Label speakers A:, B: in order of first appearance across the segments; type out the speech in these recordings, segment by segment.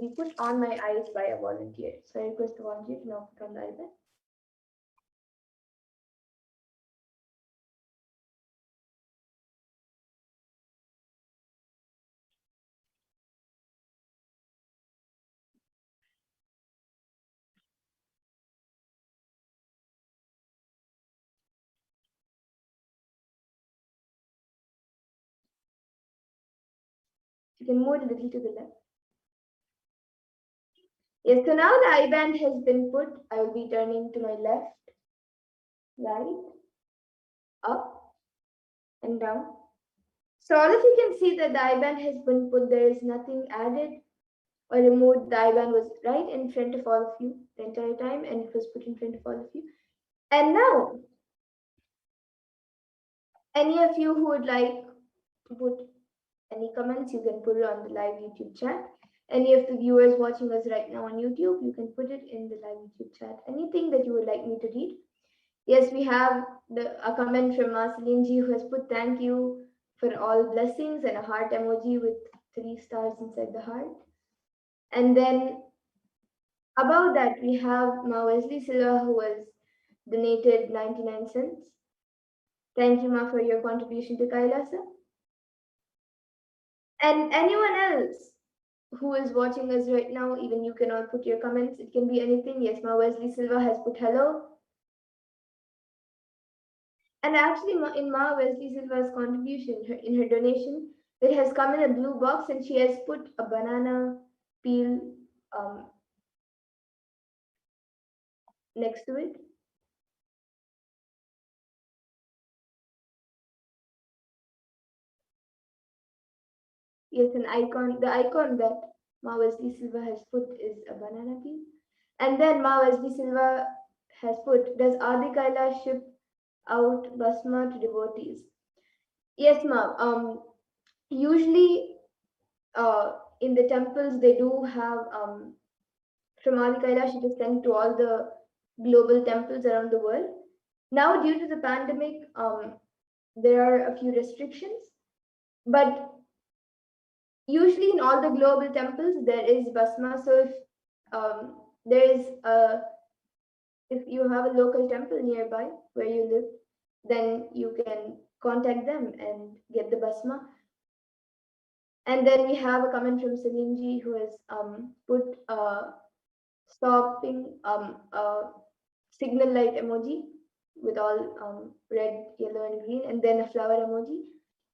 A: be put on my eyes by a volunteer. So I request the volunteer to now put on the iPad. You can move a little to the left. Yes, so now the eye band has been put. I will be turning to my left, right, up, and down. So all of you can see that the eye band has been put. There is nothing added or removed. The eye band was right in front of all of you the entire time, and it was put in front of all of you. And now, any of you who would like to put any comments, you can put it on the live YouTube chat. Any of the viewers watching us right now on YouTube, you can put it in the live YouTube chat. Anything that you would like me to read. Yes, we have a comment from Marceline Ji who has put thank you for all blessings and a heart emoji with 3 stars inside the heart. And then above that, we have Ma Wesley Silva who has donated 99 cents. Thank you, Ma, for your contribution to Kailasa. And anyone else who is watching us right now, even you can all put your comments. It can be anything. Yes, Ma Wesley Silva has put hello. And actually, in Ma Wesley Silva's contribution, in her donation, it has come in a blue box and she has put a banana peel next to it. Yes, an icon. The icon that Ma Wesley Silva has put is a banana peel. And then Ma Wesley Silva has put, does Adi Kaila ship out Basma to devotees? Yes, Ma. Usually in the temples, they do have from Adi Kailash, it is sent to all the global temples around the world. Now, due to the pandemic, there are a few restrictions, but usually in all the global temples, there is Basma. So if there is if you have a local temple nearby where you live, then you can contact them and get the Basma. And then we have a comment from Salimji who has put stopping signal light emoji with all red, yellow, and green, and then a flower emoji.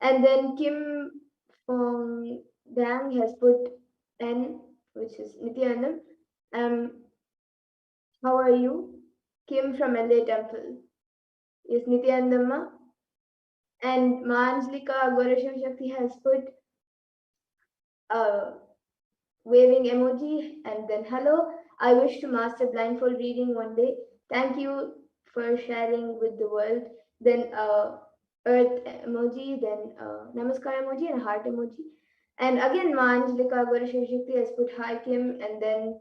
A: And then Kim from Dang has put N, which is Nithyanandam. How are you? Kim from LA Temple. Yes, Nithyanandamma. And Manjlika Gorashiv Shakti has put a waving emoji and then hello. I wish to master blindfold reading one day. Thank you for sharing with the world. Then earth emoji, then namaskar emoji and heart emoji. And again, Manjlika Gorashakti has put hi Kim and then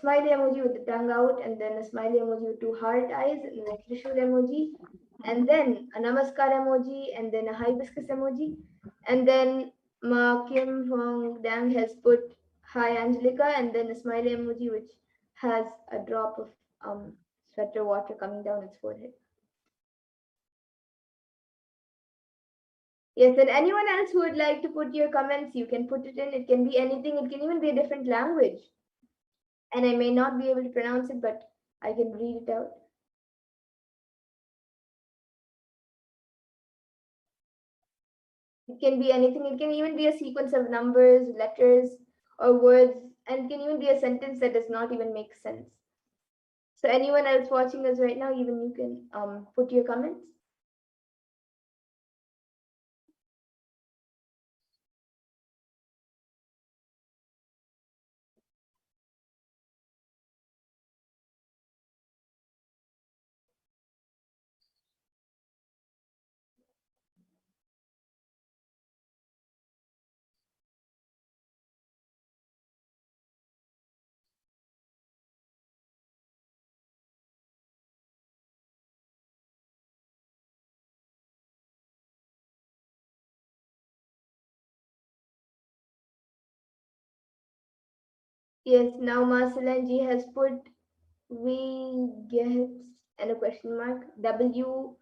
A: smiley emoji with the tongue out and then a smiley emoji with 2 heart eyes and then a Trishul emoji and then a namaskar emoji and then a hibiscus emoji and then Ma Kim Hong Dang has put hi Angelica and then a smiley emoji which has a drop of sweater water coming down its forehead. Yes, and anyone else who would like to put your comments, you can put it in. It can be anything. It can even be a different language. And I may not be able to pronounce it, but I can read it out. It can be anything. It can even be a sequence of numbers, letters, or words, and it can even be a sentence that does not even make sense. So anyone else watching us right now, even you can put your comments. Yes, now Marcelanji has put we get and a question mark WIE,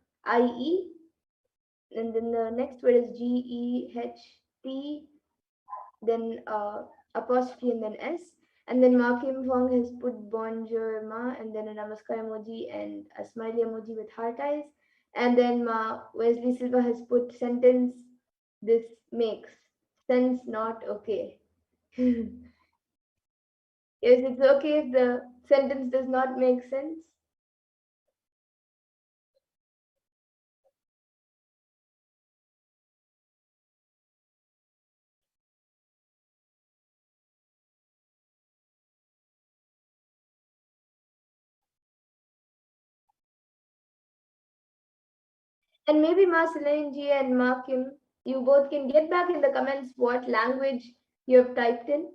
A: and then the next word is GEHT, then apostrophe and then S. And then Ma Kim Fong has put bonjour ma and then a namaskar emoji and a smiley emoji with heart eyes. And then Ma Wesley Silva has put sentence this makes sense not okay. Yes, it's okay if the sentence does not make sense. And maybe Ma Ji and Ma Kim, you both can get back in the comments what language you have typed in.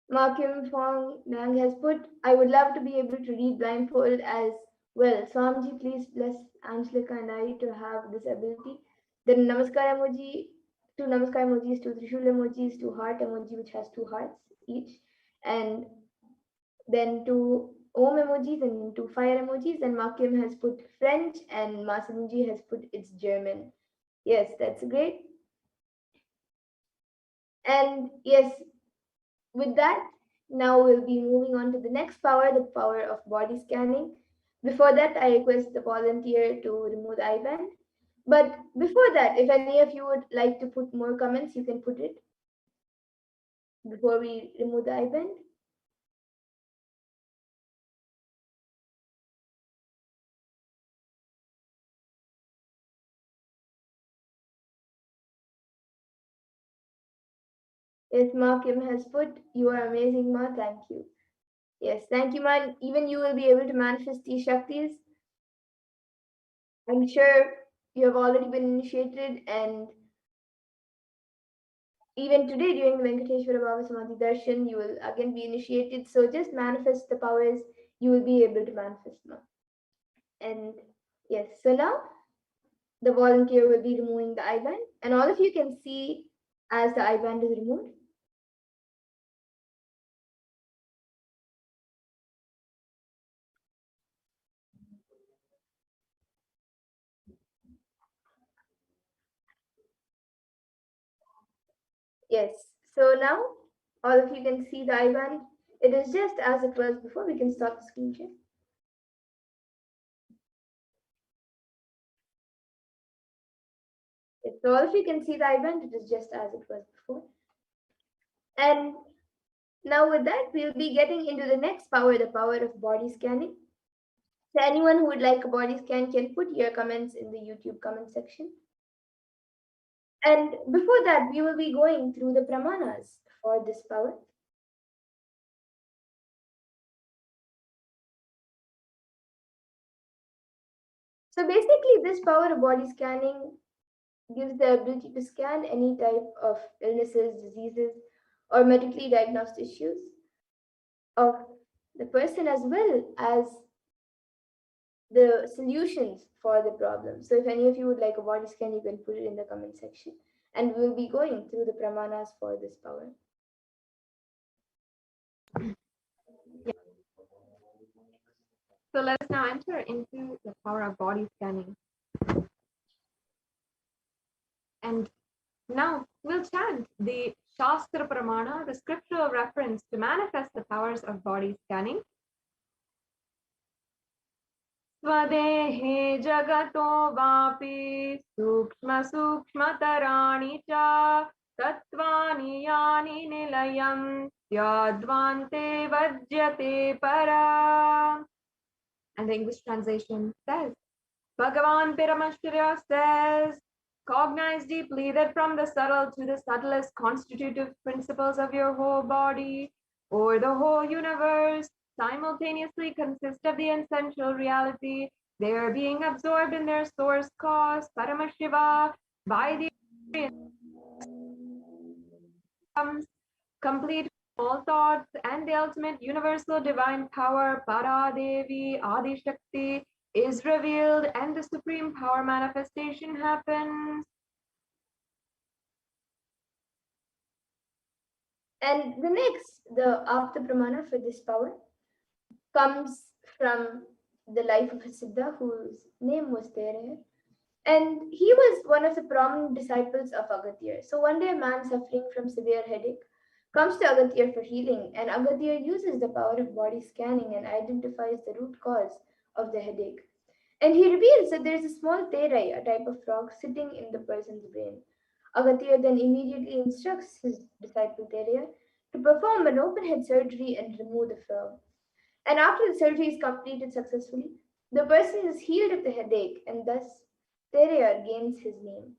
A: Ma Kim Fong Nang has put, I would love to be able to read blindfold as well. Swamiji, please bless Angelica and I to have this ability. Then Namaskar emoji, two Namaskar emojis, two Trishul emojis, two heart emoji, which has two hearts each. And then two Om emojis and two fire emojis. And Ma Kim has put French and Ma Sinji has put it's German. Yes, that's great. And yes, with that, now we'll be moving on to the next power, the power of body scanning. Before that, I request the volunteer to remove the I-band. But before that, if any of you would like to put more comments, you can put it before we remove the I-band. Yes, Ma Kim has put, you are amazing, Ma, thank you. Yes, thank you, Ma. Even you will be able to manifest these Shaktis. I'm sure you have already been initiated, and even today during the Venkateshwara BHAVASAMADHI Darshan, you will again be initiated. So just manifest the powers you will be able to manifest now. And yes, so now the volunteer will be removing the I-band, and all of you can see as the I-band is removed. Yes, so now all of you can see the I-band. It is just as it was before. We can stop the screen share. Yes, so all of you can see the I-band. It is just as it was before. And now with that, we'll be getting into the next power, the power of body scanning. So anyone who would like a body scan can put your comments in the YouTube comment section. And before that, we will be going through the pramanas for this power. So basically, this power of body scanning gives the ability to scan any type of illnesses, diseases, or medically diagnosed issues of the person, as well as the solutions for the problem. So if any of you would like a body scan, you can put it in the comment section. And we'll be going through the pramanas for this power.
B: So let us now enter into the power of body scanning. And now we'll chant the Shastra Pramana, the scriptural reference to manifest the powers of body scanning. Swadehe jagato vapi sukshma sukshmatarani cha tattvani yani nilayam yadvante vajyate para. And the English translation says, Bhagavan Paramashivoham says, cognize deeply that from the subtle to the subtlest constitutive principles of your whole body or the whole universe simultaneously consist of the essential reality. They are being absorbed in their source cause, Paramashiva, by the complete all thoughts and the ultimate universal divine power, Paradevi Adi Shakti, is revealed and the supreme power manifestation happens.
A: And the after pramana for this power comes from the life of a Siddha whose name was Teraya. And he was one of the prominent disciples of Agatya. So one day a man suffering from severe headache comes to Agatya for healing, and Agatya uses the power of body scanning and identifies the root cause of the headache. And he reveals that there is a small terai, a type of frog, sitting in the person's brain. Agatya then immediately instructs his disciple Teraya to perform an open head surgery and remove the frog. And after the surgery is completed successfully, the person is healed of the headache, and thus Teraya gains his name.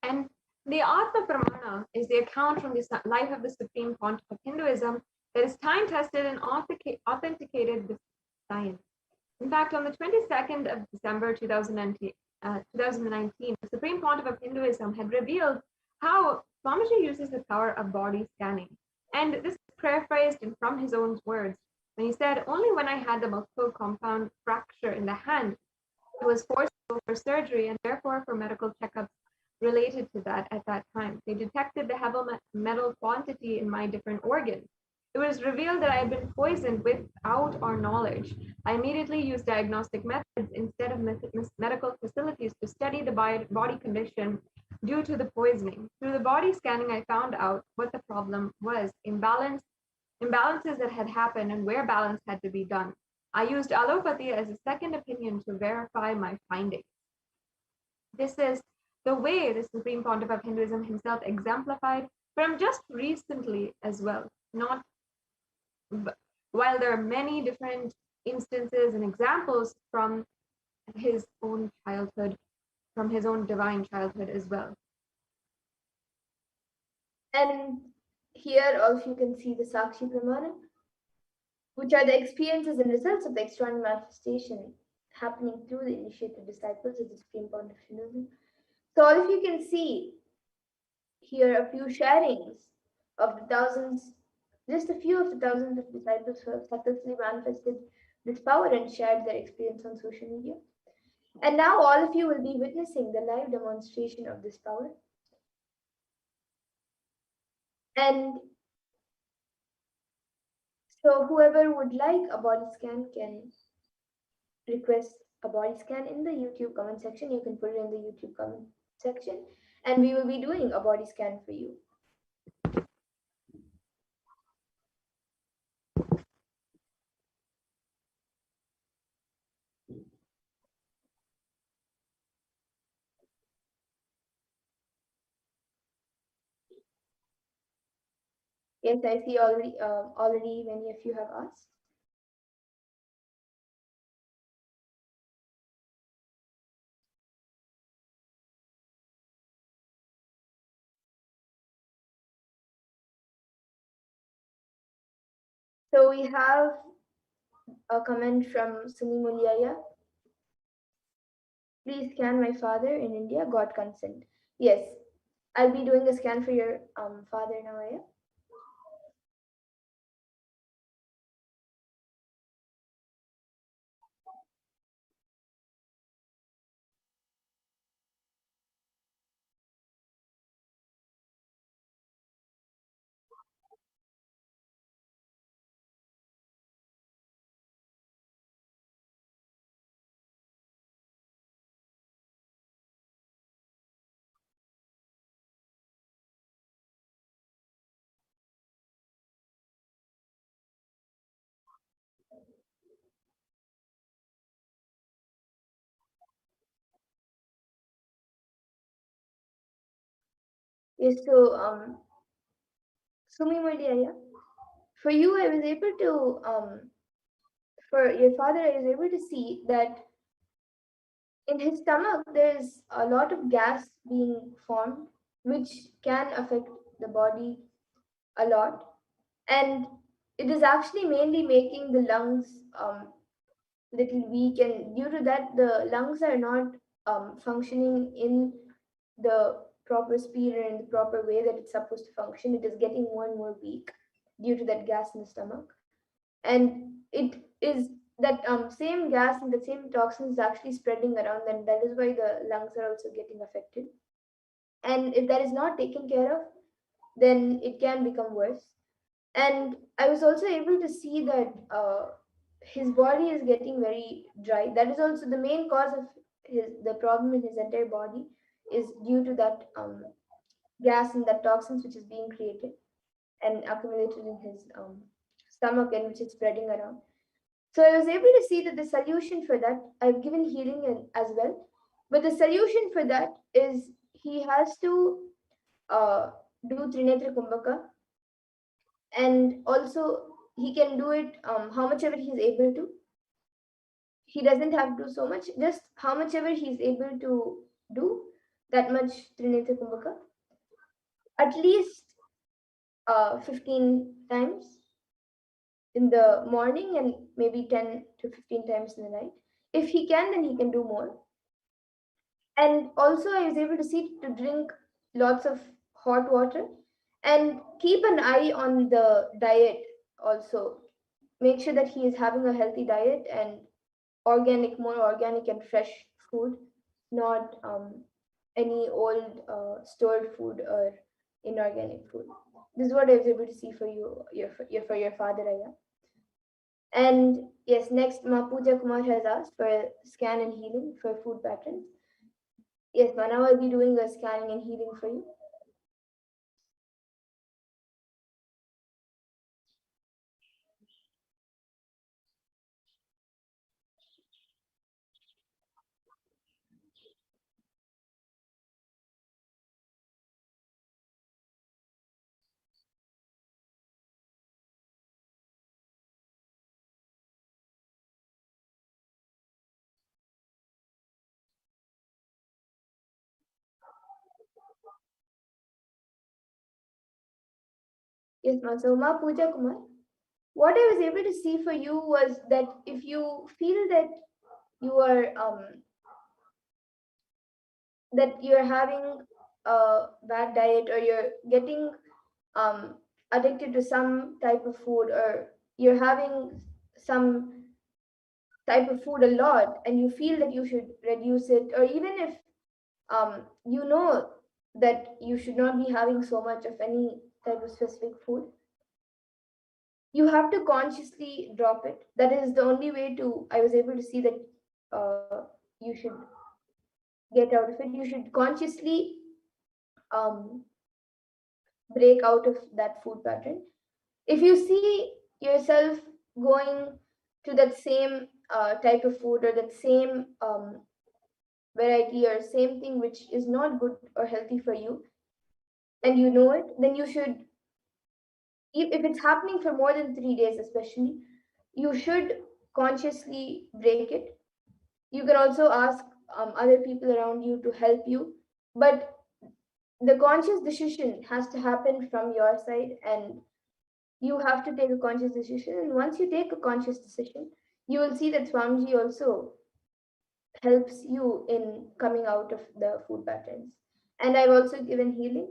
B: And the Atma Pramana is the account from the life of the Supreme Pontiff of Hinduism that is time tested and authenticated with science. In fact, on the 22nd of December 2019, the Supreme Pontiff of Hinduism had revealed how Swamiji uses the power of body scanning. And this is paraphrased from his own words when he said, "Only when I had the multiple compound fracture in the hand, I was forced to go for surgery and therefore for medical checkups related to that at that time. They detected the heavy metal quantity in my different organs. It was revealed that I had been poisoned without our knowledge. I immediately used diagnostic methods instead of medical facilities to study the body condition due to the poisoning. Through the body scanning, I found out what the problem was, imbalances that had happened and where balance had to be done. I used allopathy as a second opinion to verify my findings." This is the way the Supreme Pontiff of Hinduism himself exemplified from just recently as well. Not while there are many different instances and examples from his own childhood, from his own divine childhood as well.
A: And here also you can see the Sakshi Pramana, which are the experiences and results of the external manifestation happening through the initiated disciples of the Supreme Pontiff of Hinduism. So all of you can see here a few sharings of the thousands, just a few of the thousands of disciples who have successfully manifested this power and shared their experience on social media. And now all of you will be witnessing the live demonstration of this power. And so whoever would like a body scan can request a body scan in the YouTube comment section. You can put it in the YouTube comment section, and we will be doing a body scan for you. Yes, I see already many of you have asked. So we have a comment from Sumi Muliaya. Please scan my father in India, got consent. Yes, I'll be doing a scan for your father now, yeah? Yes, so Sumi Muliaya, for you, I was able to for your father, I was able to see that in his stomach there's a lot of gas being formed, which can affect the body a lot. And it is actually mainly making the lungs little weak, and due to that, the lungs are not functioning in the proper speed or in the proper way that it's supposed to function. It is getting more and more weak due to that gas in the stomach, and it is that same gas and the same toxins is actually spreading around, and that is why the lungs are also getting affected. And if that is not taken care of, then it can become worse. And I was also able to see that his body is getting very dry. That is also the main cause of the problem in his entire body, is due to that gas and that toxins which is being created and accumulated in his stomach, and which is spreading around. So I was able to see that the solution for that, I've given healing as well, but the solution for that is he has to uh, do Trinetra Kumbhaka, and also he can do it how much ever he's able to. He doesn't have to do so much, just how much ever he's able to do, that much Trinetra Kumbhaka, at least 15 times in the morning and maybe 10 to 15 times in the night. If he can, then he can do more. And also, I was able to see to drink lots of hot water and keep an eye on the diet also. Make sure that he is having a healthy diet and organic, more organic and fresh food, not any old stored food or inorganic food. This is what I was able to see for you, for your father, Aya. And yes, next, Ma Pooja Kumar has asked for a scan and healing for food patterns. Yes, Ma, now I'll be doing a scanning and healing for you. Yes, Ma. So, Ma Pooja Kumar, what I was able to see for you was that if you feel that you are having a bad diet, or you're getting addicted to some type of food, or you're having some type of food a lot and you feel that you should reduce it, or even if you know that you should not be having so much of any type of specific food, you have to consciously drop it. That is the only way to, I was able to see that you should get out of it. You should consciously um, break out of that food pattern. If you see yourself going to that same type of food, or that same variety, or same thing which is not good or healthy for you, and you know it, then you should, if it's happening for more than 3 days especially, you should consciously break it. You can also ask other people around you to help you, but the conscious decision has to happen from your side, and you have to take a conscious decision. And once you take a conscious decision, you will see that Swamiji also helps you in coming out of the food patterns. And I've also given healing.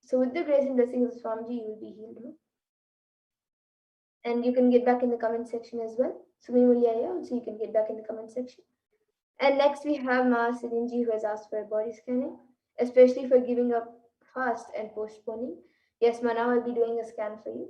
A: So with the grace and blessings of Swamiji, you will be healed. No? And you can get back in the comment section as well. Sumimuliyaya, also you can get back in the comment section. And next we have Ma Sirinji, who has asked for a body scanning, especially for giving up fast and postponing. Yes, Ma, now I'll be doing a scan for you.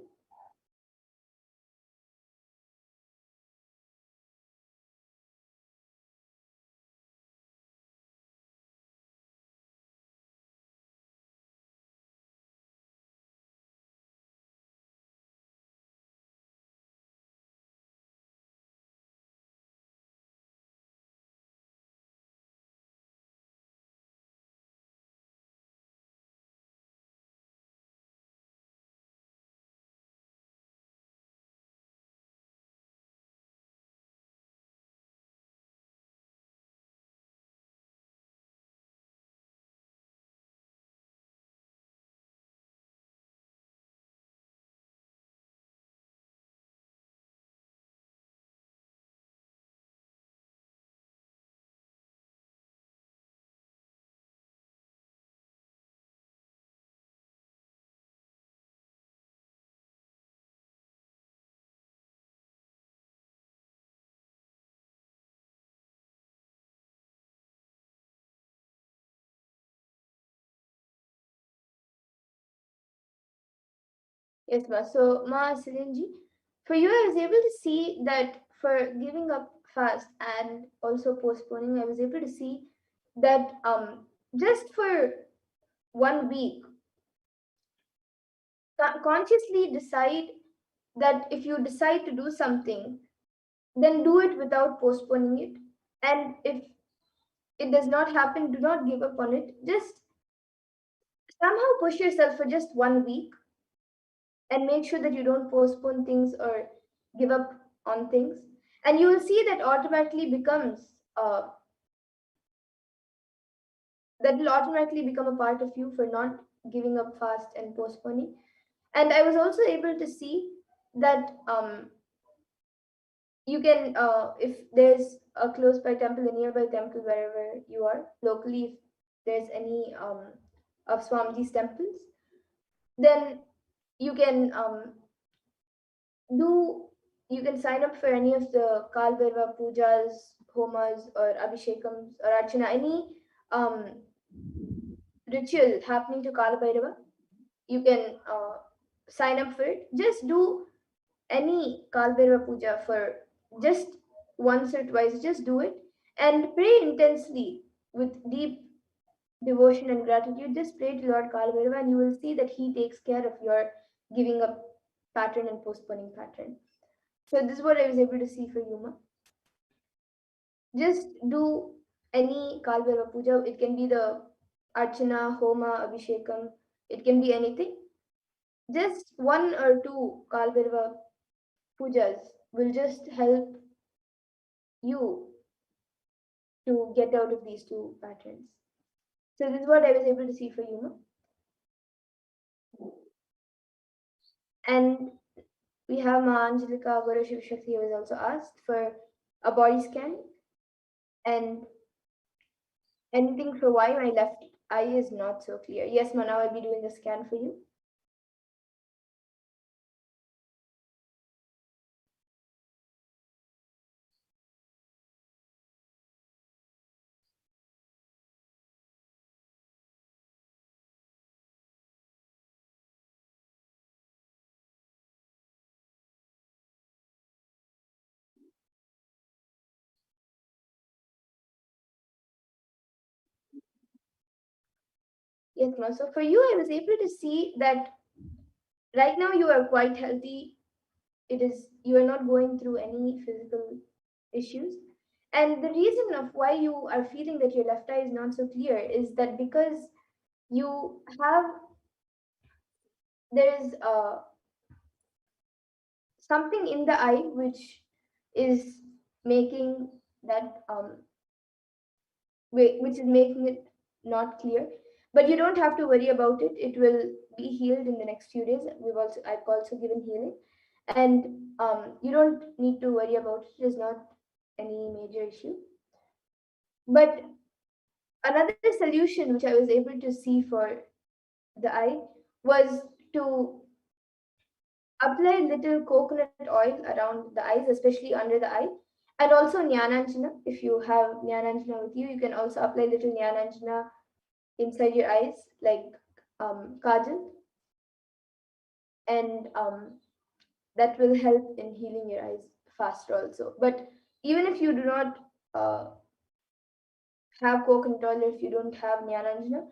A: Yes, ma. So, ma Silinji, for you, I was able to see that for giving up fast and also postponing, I was able to see that just for 1 week, consciously decide that if you decide to do something, then do it without postponing it. And if it does not happen, do not give up on it. Just somehow push yourself for just 1 week and make sure that you don't postpone things or give up on things. And you will see that automatically becomes that will automatically become a part of you for not giving up fast and postponing. And I was also able to see that you can if there's a close by temple, a nearby temple, wherever you are locally, if there's any of Swamiji's temples, then you can do you can sign up for any of the Kalberva pujas, homas, or abhishekams or archana, any um, ritual happening to Kalbhairava. You can sign up for it. Just do any Kalbhairava puja for just once or twice. Just do it and pray intensely with deep devotion and gratitude. Just pray to Lord Kalbhairava, and you will see that He takes care of your giving up pattern and postponing pattern. So this is what I was able to see for Yuma. Just do any Kalbhairava puja. It can be the Archana, Homa, Abhishekam. It can be anything. Just one or two Kalbhairava pujas will just help you to get out of these two patterns. So this is what I was able to see for Yuma. And we have Ma Angelika Guru Shiv Shakti, who was also asked for a body scan and anything for why my left eye is not so clear. Yes, Ma, now I'll be doing a scan for you. Yes, Ma. So for you, I was able to see that right now you are quite healthy. It is you are not going through any physical issues. And the reason of why you are feeling that your left eye is not so clear is that because you have there is something in the eye which is making that which is making it not clear. But you don't have to worry about it. It will be healed in the next few days. I've also given healing, and you don't need to worry about it. It is not any major issue. But another solution which I was able to see for the eye was to apply little coconut oil around the eyes, especially under the eye, and also Nyananjana. If you have Nyananjana with you, you can also apply little Nyananjana inside your eyes, like kajal, and that will help in healing your eyes faster also. But even if you do not uh, have coconut oil, if you don't have Nyananjana,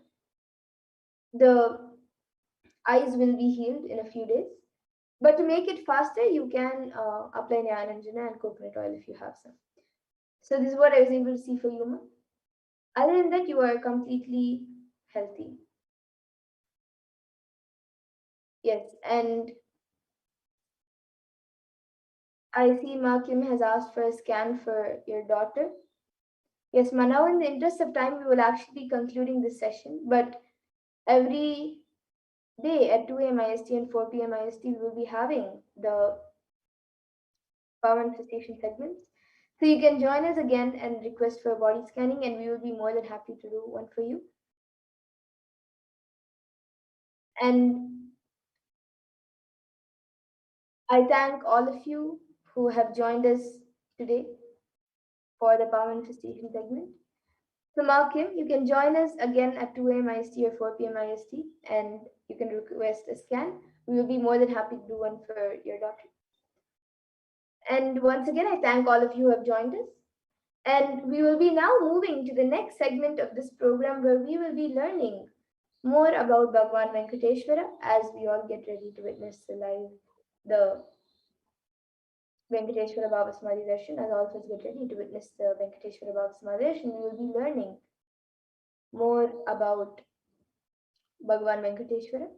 A: the eyes will be healed in a few days. But to make it faster, you can apply Nyananjana and coconut oil if you have some. So this is what I was able to see for you, Ma. Other than that, you are completely healthy. Yes, and I see Ma Kim has asked for a scan for your daughter. Yes, Ma, now in the interest of time, we will actually be concluding this session, but every day at 2 a.m. IST and 4 p.m. IST, we will be having the power manifestation segments. So you can join us again and request for body scanning, and we will be more than happy to do one for you. And I thank all of you who have joined us today for the power manifestation segment. So Malcolm, you can join us again at 2 a.m. IST or 4 p.m. IST, and you can request a scan. We will be more than happy to do one for your daughter. And once again, I thank all of you who have joined us. And we will be now moving to the next segment of this program where we will be learning more about Bhagwan Venkateshwara as we all get ready to witness the Venkateshwara Bhavasamadhi Darshan. As all of us get ready to witness the Venkateshwara Bhavasamadhi Darshan, we will be learning more about Bhagwan Venkateshwara.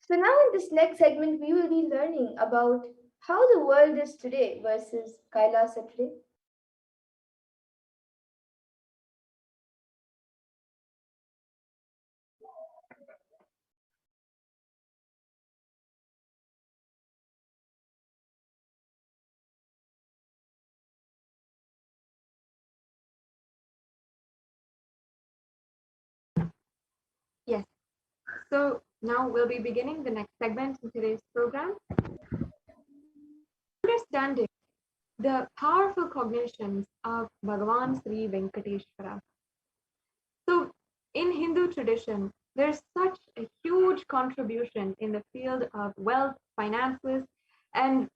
A: So now in this next segment, we will be learning about how the world is today versus Kailasa today.
B: Yes. So now we'll be beginning the next segment in today's program. Understanding the powerful cognitions of Bhagavan Sri Venkateshwara. So in Hindu tradition, there's such a huge contribution in the field of wealth, finances, and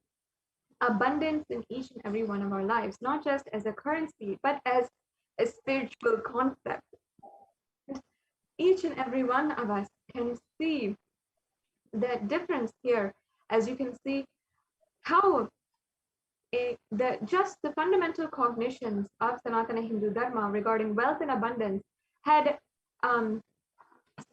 B: abundance in each and every one of our lives, not just as a currency, but as a spiritual concept. Each and every one of us can see the difference here, as you can see how just the fundamental cognitions of Sanatana Hindu Dharma regarding wealth and abundance had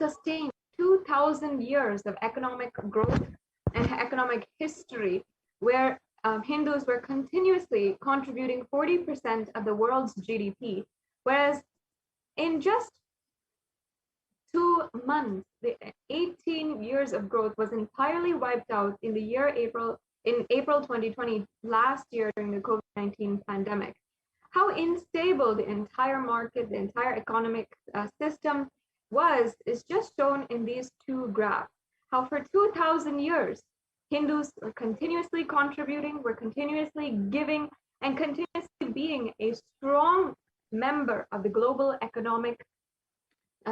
B: sustained 2,000 years of economic growth and economic history, where Hindus were continuously contributing 40% of the world's GDP, whereas in just 2 months, the 18 years of growth was entirely wiped out in April 2020, last year during the COVID-19 pandemic. How unstable the entire market, the entire economic system is just shown in these two graphs. How for 2,000 years, Hindus were continuously contributing, were continuously giving, and continuously being a strong member of the global economic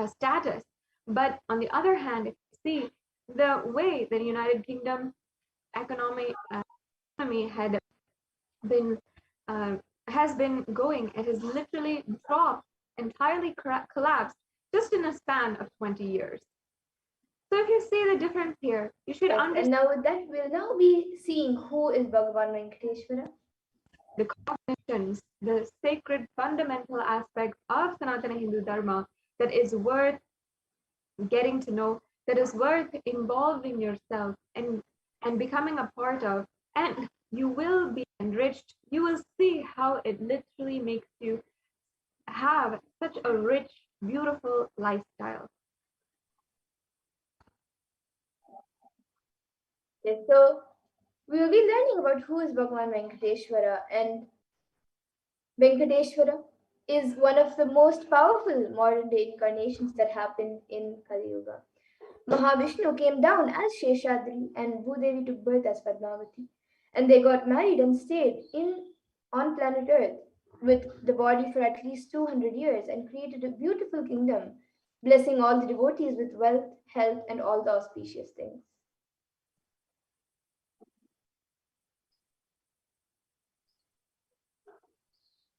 B: status. But on the other hand, if you see the way the United Kingdom economy had been has been going, it has literally dropped, entirely collapsed just in a span of 20 years. So if you see the difference here, you should understand.
A: And now with that, we'll now be seeing who is Bhagavan Venkateshwara.
B: The cognitions, the sacred fundamental aspects of Sanatana Hindu Dharma that is worth getting to know, that is worth involving yourself and becoming a part of, and you will be enriched. You will see how it literally makes you have such a rich, beautiful lifestyle.
A: Yes, so we will be learning about who is Bhagavan Venkateshwara, and Venkateshwara is one of the most powerful modern day incarnations that happened in Kali Yuga. Mahavishnu came down as Sheshadri and Bhudevi took birth as Padmavati, and they got married and stayed on planet Earth with the body for at least 200 years and created a beautiful kingdom, blessing all the devotees with wealth, health, and all the auspicious things.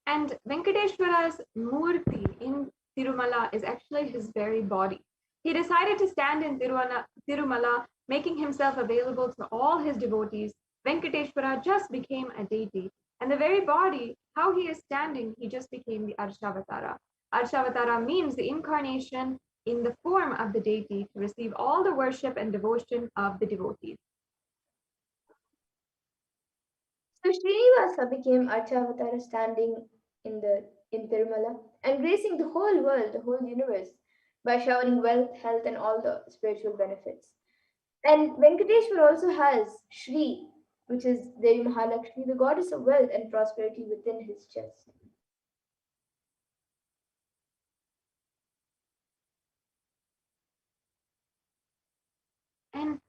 B: And Venkateshwara's Murti in Tirumala is actually his very body. He decided to stand in Tirumala, making himself available to all his devotees. Venkateshwara just became a deity. And the very body, how he is standing, he just became the Arshavatara. Arshavatara means the incarnation in the form of the deity to receive all the worship and devotion of the devotees.
A: So Srinivasa became Archavatara standing in Tirumala and gracing the whole world, the whole universe, by showering wealth, health, and all the spiritual benefits. And Venkateshwar also has Shri, which is Devi Mahalakshmi, the goddess of wealth and prosperity within his chest.
B: And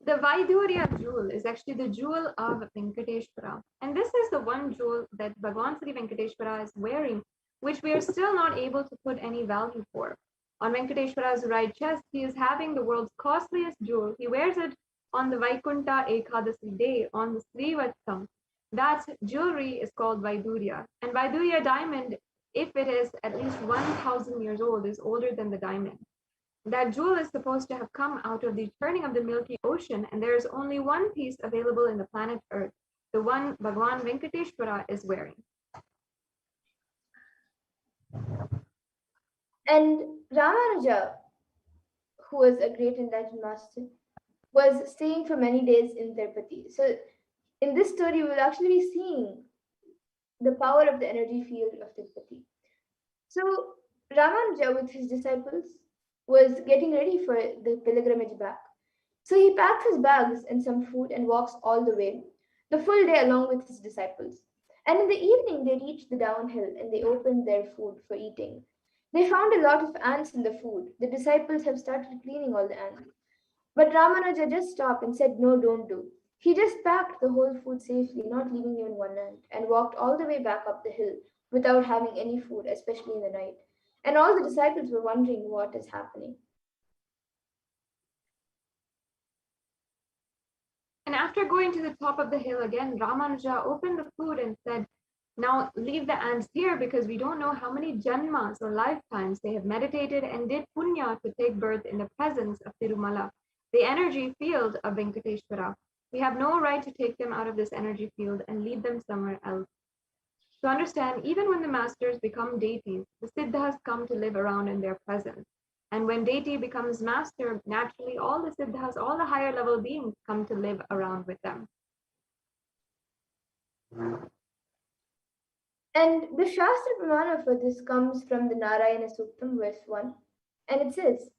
B: the Vaidurya jewel is actually the jewel of Venkateshwara. And this is the one jewel that Bhagavan Sri Venkateshwara is wearing, which we are still not able to put any value for. On Venkateshwara's right chest, he is having the world's costliest jewel. He wears it on the Vaikunta Ekadasi day, on the Srivatsam. That jewelry is called Vaidurya. And Vaidurya diamond, if it is at least 1,000 years old, is older than the diamond. That jewel is supposed to have come out of the churning of the Milky Ocean, and there is only one piece available in the planet Earth, the one Bhagavan Venkateshwara is wearing.
A: And Ramanuja, who was a great enlightened master, was staying for many days in Tirupati. So, in this story, we will actually be seeing the power of the energy field of Tirupati. So, Ramanuja, with his disciples, was getting ready for the pilgrimage back. So, he packs his bags and some food and walks all the way, the full day along with his disciples. And in the evening, they reached the downhill and they opened their food for eating. They found a lot of ants in the food. The disciples have started cleaning all the ants. But Ramanuja just stopped and said, "No, don't do." He just packed the whole food safely, not leaving even one ant, and walked all the way back up the hill without having any food, especially in the night. And all the disciples were wondering what is happening.
B: And after going to the top of the hill again, Ramanuja opened the food and said, "Now leave the ants here because we don't know how many janmas or lifetimes they have meditated and did punya to take birth in the presence of Tirumala, the energy field of Venkateshwara. We have no right to take them out of this energy field and leave them somewhere else." To understand, even when the masters become deities, the siddhas come to live around in their presence. And when deity becomes master, naturally all the siddhas, all the higher level beings come to live around with them.
A: And the Shastra Pramana for this comes from the Narayana Suktam, verse 1. And it says,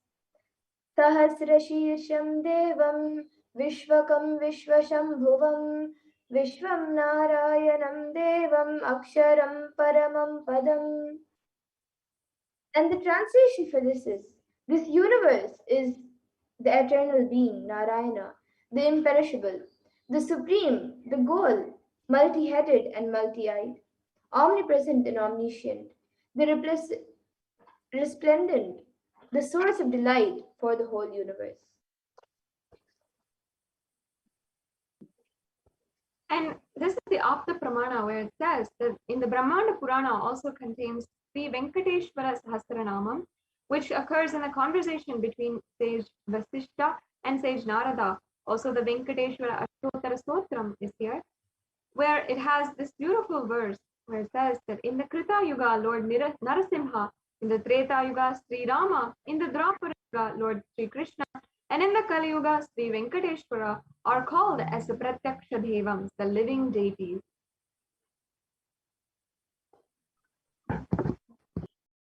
A: Sahasrashirsham Devam Vishwakam Vishwashambhuvam Vishwam Narayanam Devam Aksharam Paramam Padam. And the translation for this is, this universe is the eternal being, Narayana, the imperishable, the supreme, the goal, multi-headed and multi-eyed, omnipresent and omniscient, the resplendent, the source of delight for the whole universe.
B: And this is the Apta Pramana, where it says that in the Brahmanda Purana also contains Sri Venkateshwara Sahasranamam, which occurs in the conversation between sage Vasishta and sage Narada. Also, the Venkateshwara Ashtottara Stotram is here, where it has this beautiful verse where it says that in the Krita Yuga, Lord Narasimha, in the Treta Yuga, Sri Rama, in the Dwapara Yuga, Lord Sri Krishna, and in the Kali Yuga, Sri Venkateshwara are called as the Pratyaksha Devams, the living deities.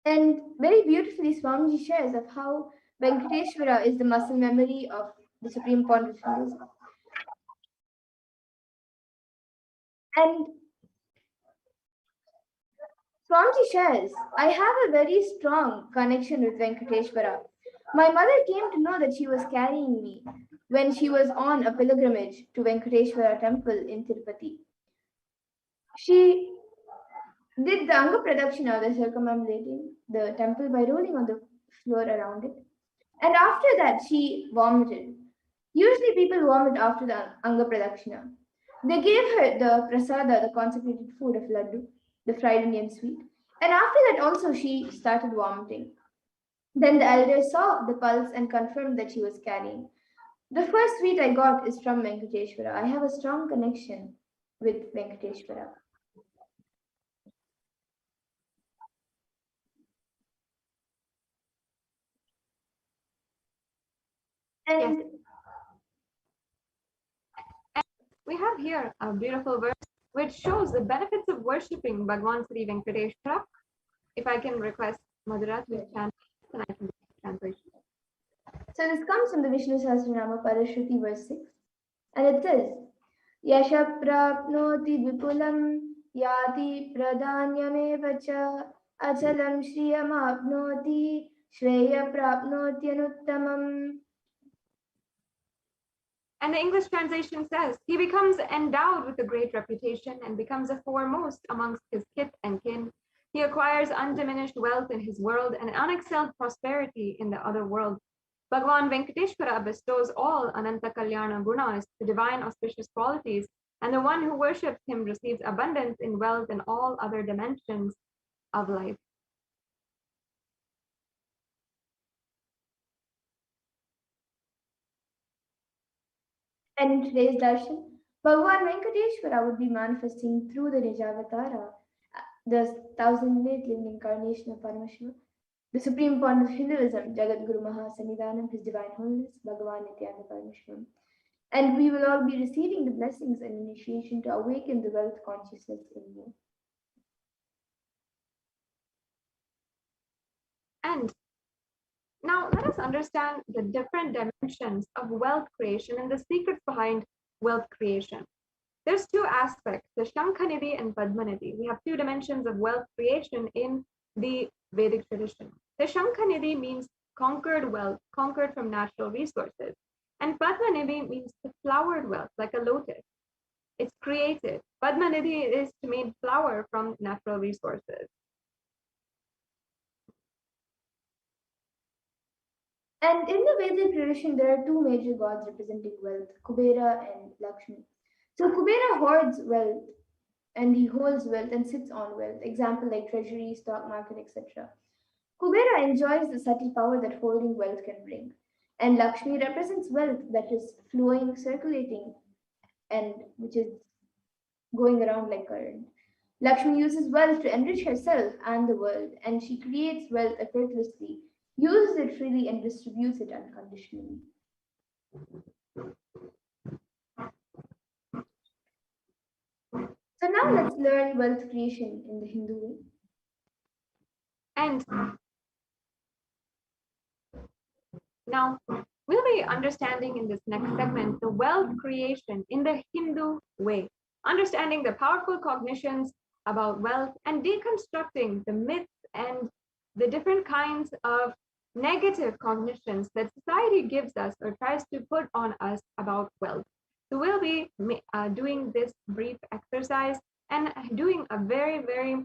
A: And very beautifully, Swamiji shares of how Venkateshwara is the muscle memory of the Supreme Pontiff Hinduism. And Swamiji shares, I have a very strong connection with Venkateshwara. My mother came to know that she was carrying me when she was on a pilgrimage to Venkateshwara temple in Tirupati. She did the Anga Pradakshina, the circumambulating the temple by rolling on the floor around it. And after that, she vomited. Usually people vomit after the Anga Pradakshina. They gave her the prasada, the consecrated food of laddu, the fried Indian sweet. And after that also she started vomiting. Then the elders saw the pulse and confirmed that she was carrying. The first sweet I got is from Venkateshwara. I have a strong connection with Venkateshwara. And
B: yes. We have here a beautiful verse which shows the benefits of worshipping Bhagavan Sri Venkateshwara. If I can request Madhura to chant, then I can. translation.
A: So this comes from the Vishnu Sahasranama Parashruti verse 6. And it says, Yasha prapnoti vipulam yati pradanyameva cha achalam shriyam apnoti shreya prapnoti anuttamam.
B: And the English translation says, he becomes endowed with a great reputation and becomes a foremost amongst his kith and kin. He acquires undiminished wealth in his world and unexcelled prosperity in the other world. Bhagavan Venkateshwara bestows all Ananta Kalyana Gunas, the divine auspicious qualities, and the one who worships him receives abundance in wealth and all other dimensions of life.
A: And in today's darshan, Bhagavan Venkateshwara would be manifesting through the Nijavatara, the thousand-eight living incarnation of Paramashiva, the supreme point of Hinduism, Jagat Guru Mahasanidhanam, His Divine Holiness, Bhagavan Nithyananda Paramashivam. And we will all be receiving the blessings and initiation to awaken the wealth consciousness in you.
B: And now let us understand the different dimensions of wealth creation and the secrets behind wealth creation. There's two aspects, the Shankhanidhi and Padmanidhi. We have two dimensions of wealth creation in the Vedic tradition. The Shankhanidhi means conquered wealth, conquered from natural resources. And Padmanidhi means the flowered wealth, like a lotus. It's created. Padmanidhi is to make flower from natural resources.
A: And in the Vedic tradition, there are two major gods representing wealth, Kubera and Lakshmi. So Kubera hoards wealth and he holds wealth and sits on wealth, example like treasury, stock market, etc. Kubera enjoys the subtle power that holding wealth can bring. And Lakshmi represents wealth that is flowing, circulating, and which is going around like current. Lakshmi uses wealth to enrich herself and the world, and she creates wealth effortlessly, uses it freely, and distributes it unconditionally. So now let's learn wealth creation in the Hindu way.
B: And now we'll be understanding in this next segment the wealth creation in the Hindu way, understanding the powerful cognitions about wealth and deconstructing the myths and the different kinds of negative cognitions that society gives us or tries to put on us about wealth. So we'll be doing this brief exercise and doing a very, very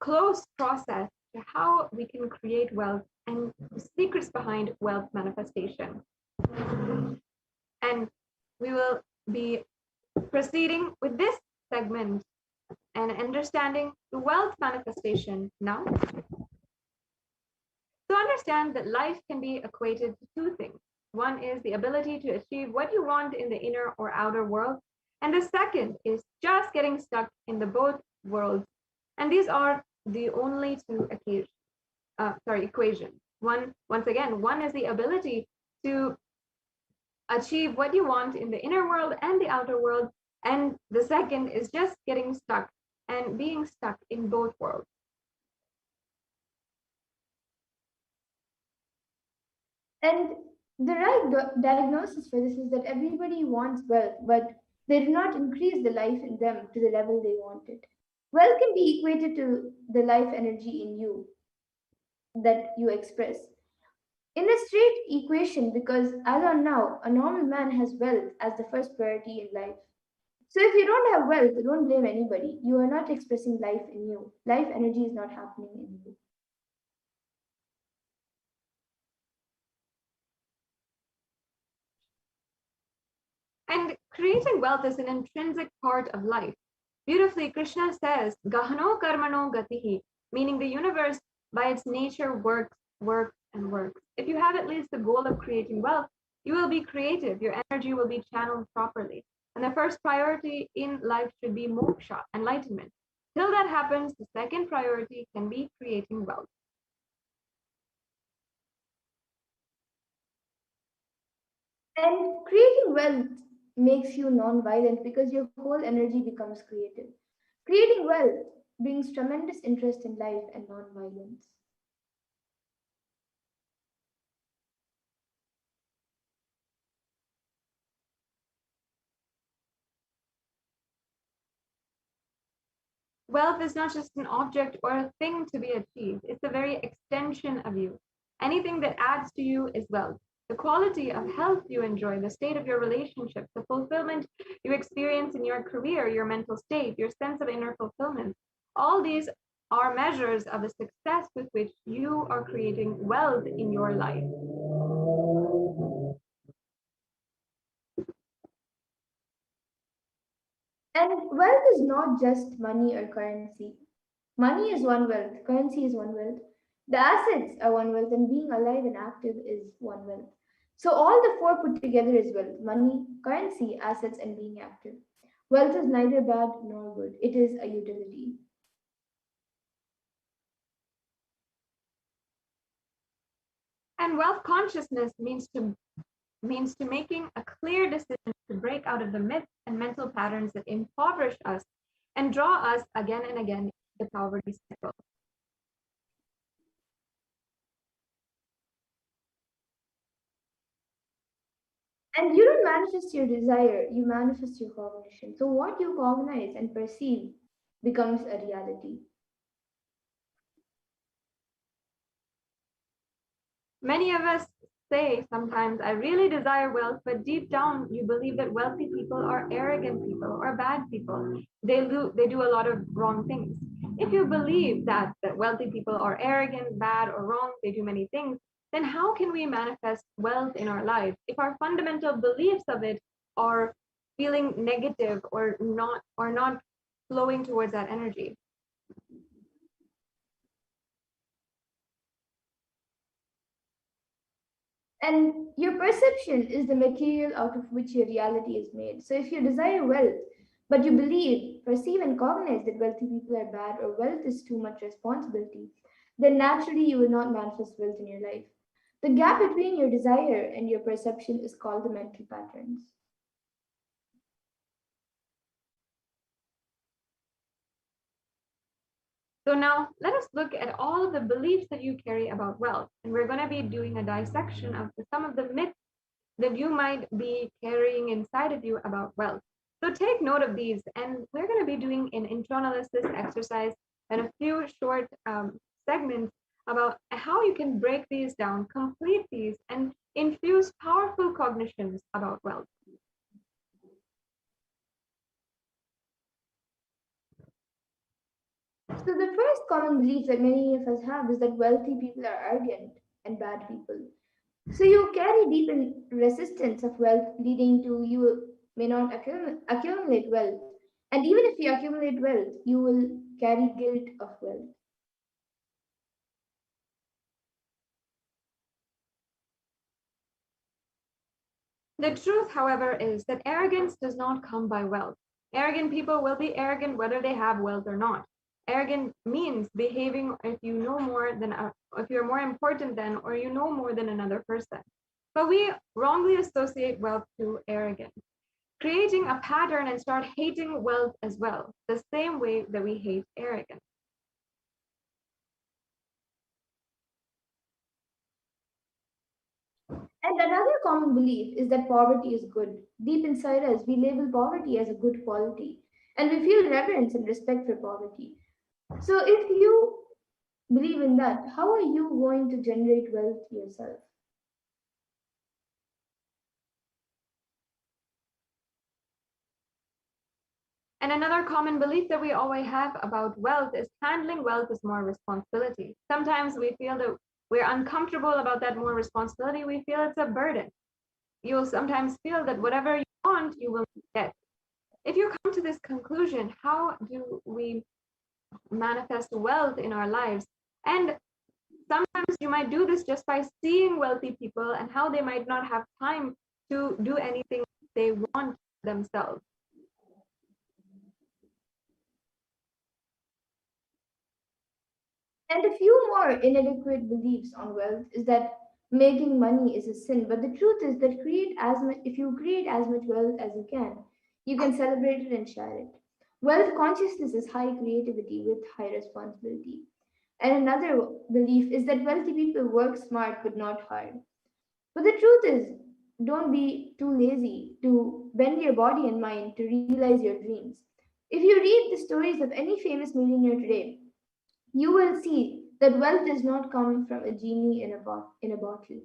B: close process to how we can create wealth and the secrets behind wealth manifestation. And we will be proceeding with this segment and understanding the wealth manifestation now. So understand that life can be equated to two things. One is the ability to achieve what you want in the inner or outer world. And the second is just getting stuck in the both worlds. And these are the only two equations. Once again, one is the ability to achieve what you want in the inner world and the outer world. And the second is just getting stuck and being stuck in both worlds.
A: And the right diagnosis for this is that everybody wants wealth, but they do not increase the life in them to the level they want it. Wealth can be equated to the life energy in you that you express. In a straight equation, because as on now, a normal man has wealth as the first priority in life. So if you don't have wealth, don't blame anybody. You are not expressing life in you. Life energy is not happening in you.
B: And creating wealth is an intrinsic part of life. Beautifully, Krishna says, Gahano karmano gatihi, meaning the universe by its nature works, works, and works. If you have at least the goal of creating wealth, you will be creative, your energy will be channeled properly. And the first priority in life should be moksha, enlightenment. Till that happens, the second priority can be creating wealth.
A: And creating wealth makes you non-violent because your whole energy becomes creative. Creating wealth brings tremendous interest in life and non-violence.
B: Wealth is not just an object or a thing to be achieved, it's the very extension of you. Anything that adds to you is wealth. The quality of health you enjoy, the state of your relationships, the fulfillment you experience in your career, your mental state, your sense of inner fulfillment, all these are measures of the success with which you are creating wealth in your life.
A: And wealth is not just money or currency. Money is one wealth, currency is one wealth, the assets are one wealth, and being alive and active is one wealth. So all the four put together is wealth: money, currency, assets, and being active. Wealth is neither bad nor good, it is a utility.
B: And wealth consciousness means to making a clear decision to break out of the myths and mental patterns that impoverish us and draw us again and again into the poverty cycle.
A: And you don't manifest your desire, you manifest your cognition. So what you cognize and perceive becomes a reality.
B: Many of us say sometimes, I really desire wealth, but deep down you believe that wealthy people are arrogant people or bad people. They do a lot of wrong things. If you believe that wealthy people are arrogant, bad, or wrong, they do many things, then how can we manifest wealth in our life if our fundamental beliefs of it are feeling negative or not flowing towards that energy?
A: And your perception is the material out of which your reality is made. So if you desire wealth, but you believe, perceive, and cognize that wealthy people are bad or wealth is too much responsibility, then naturally you will not manifest wealth in your life. The gap between your desire and your perception is called the mental patterns.
B: So now let us look at all of the beliefs that you carry about wealth. And we're going to be doing a dissection of some of the myths that you might be carrying inside of you about wealth. So take note of these, and we're going to be doing an intro-analysis exercise and a few short segments about how you can break these down, complete these, and infuse powerful cognitions about wealth.
A: So the first common belief that many of us have is that wealthy people are arrogant and bad people. So you carry deep in resistance of wealth, leading to you may not accumulate wealth. And even if you accumulate wealth, you will carry guilt of wealth.
B: The truth, however, is that arrogance does not come by wealth. Arrogant people will be arrogant whether they have wealth or not. Arrogant means behaving if you know more than if you're more important than or you know more than another person. But we wrongly associate wealth to arrogance, creating a pattern and start hating wealth as well, the same way that we hate arrogance.
A: And another common belief is that poverty is good. Deep inside us, we label poverty as a good quality, and we feel reverence and respect for poverty. So if you believe in that, how are you going to generate wealth yourself?
B: And another common belief that we always have about wealth is handling wealth is more responsibility. Sometimes we feel that we're uncomfortable about that more responsibility. We feel it's a burden. You'll sometimes feel that whatever you want, you will get. If you come to this conclusion, how do we manifest wealth in our lives? And sometimes you might do this just by seeing wealthy people and how they might not have time to do anything they want themselves.
A: And a few more inadequate beliefs on wealth is that making money is a sin. But the truth is that if you create as much wealth as you can celebrate it and share it. Wealth consciousness is high creativity with high responsibility. And another belief is that wealthy people work smart but not hard. But the truth is, don't be too lazy to bend your body and mind to realize your dreams. If you read the stories of any famous millionaire today, you will see that wealth does not come from a genie in a bottle.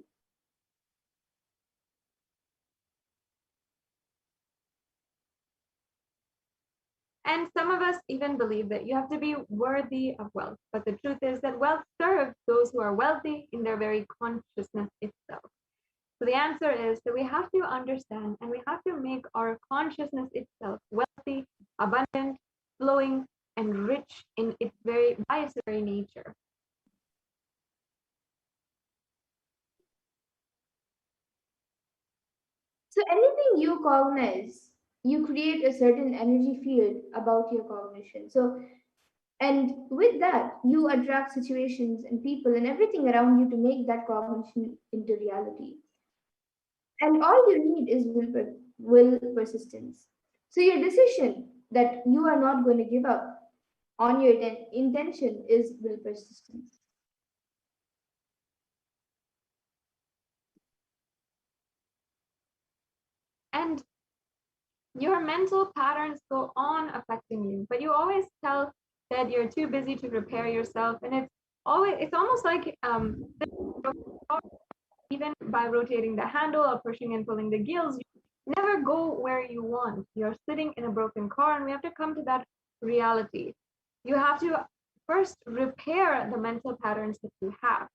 B: And some of us even believe that you have to be worthy of wealth. But the truth is that wealth serves those who are wealthy in their very consciousness itself. So the answer is that we have to understand and we have to make our consciousness itself wealthy, abundant, flowing, and rich in its very by its very nature.
A: So anything you cognize, you create a certain energy field about your cognition. So and with that, you attract situations and people and everything around you to make that cognition into reality. And all you need is will persistence. So your decision that you are not going to give up on your intention is will persistence.
B: And your mental patterns go on affecting you, but you always tell that you're too busy to prepare yourself, and it's almost like even by rotating the handle or pushing and pulling the gears, you never go where you want. You're sitting in a broken car, and we have to come to that reality. You have to first repair the mental patterns that you have.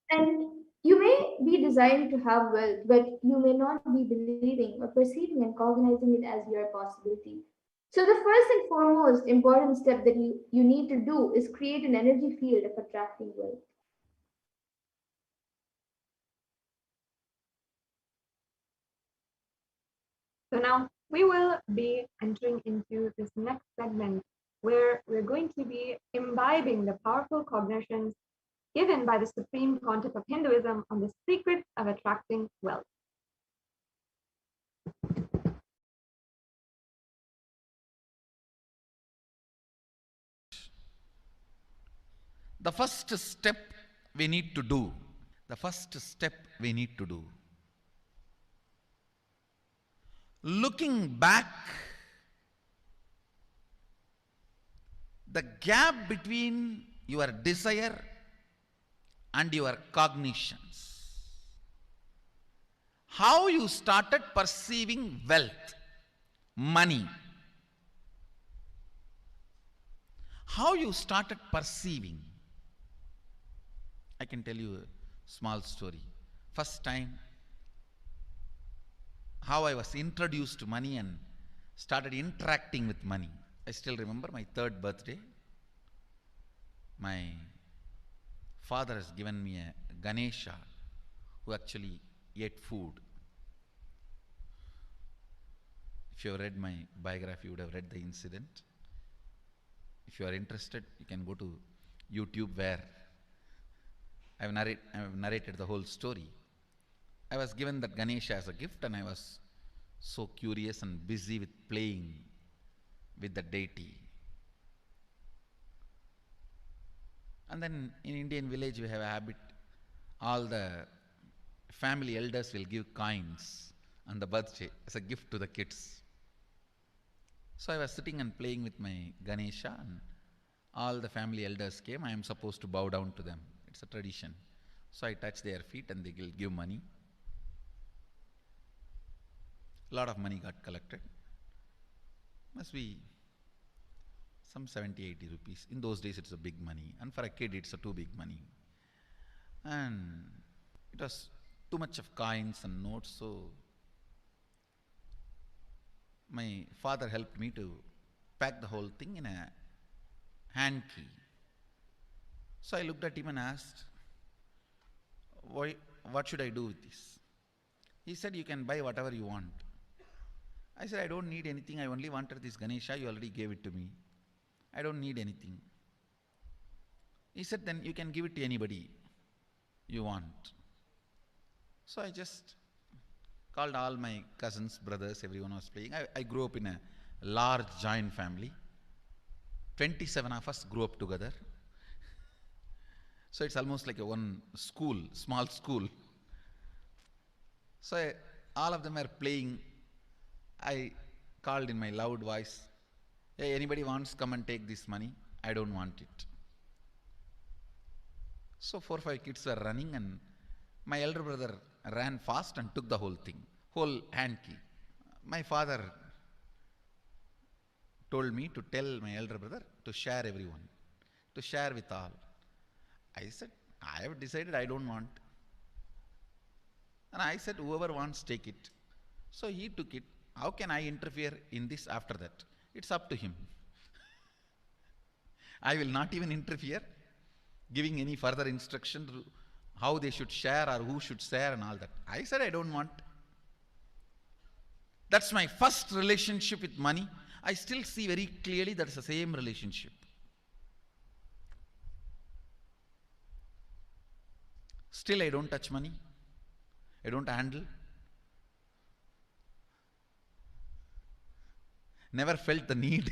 A: And you may be desiring to have wealth, but you may not be believing or perceiving and cognizing it as your possibility. So the first and foremost important step that you need to do is create an energy field of attracting wealth.
B: So now we will be entering into this next segment where we're going to be imbibing the powerful cognitions given by the supreme concept of Hinduism on the secrets of attracting wealth.
C: The first step we need to do, the first step we need to do, looking back, the gap between your desire and your cognitions, how you started perceiving wealth, money, how you started perceiving. I can tell you a small story. First time, how I was introduced to money and started interacting with money. I still remember my third birthday. My father has given me a Ganesha who actually ate food. If you have read my biography, you would have read the incident. If you are interested, you can go to YouTube where I have narrated the whole story. I was given that Ganesha as a gift and I was so curious and busy with playing with the deity. And then in Indian village we have a habit, all the family elders will give coins on the birthday as a gift to the kids. So I was sitting and playing with my Ganesha and all the family elders came. I am supposed to bow down to them. It's a tradition. So I touch their feet and they will give money. A lot of money got collected. Must be some 70-80 rupees. In those days it's a big money. And for a kid it's a too big money. And it was too much of coins and notes, so my father helped me to pack the whole thing in a hand key. So I looked at him and asked, what should I do with this? He said, you can buy whatever you want. I said, I don't need anything. I only wanted this Ganesha. You already gave it to me. I don't need anything. He said, then you can give it to anybody you want. So I just called all my cousins, brothers, everyone was playing. I grew up in a large joint family. 27 of us grew up together. So it's almost like a one school, small school. So all of them are playing. I called in my loud voice, hey, anybody wants come and take this money? I don't want it. So 4 5 kids were running, and my elder brother ran fast and took the whole thing, whole hand key. My father told me to tell my elder brother to share everyone, to share with all. I said, I have decided I don't want. And I said, whoever wants, take it. So he took it. How can I interfere in this after that? It's up to him. I will not even interfere, giving any further instruction to how they should share or who should share and all that. I said, I don't want. That's my first relationship with money. I still see very clearly that's the same relationship. Still, I don't touch money. I don't handle. Never felt the need.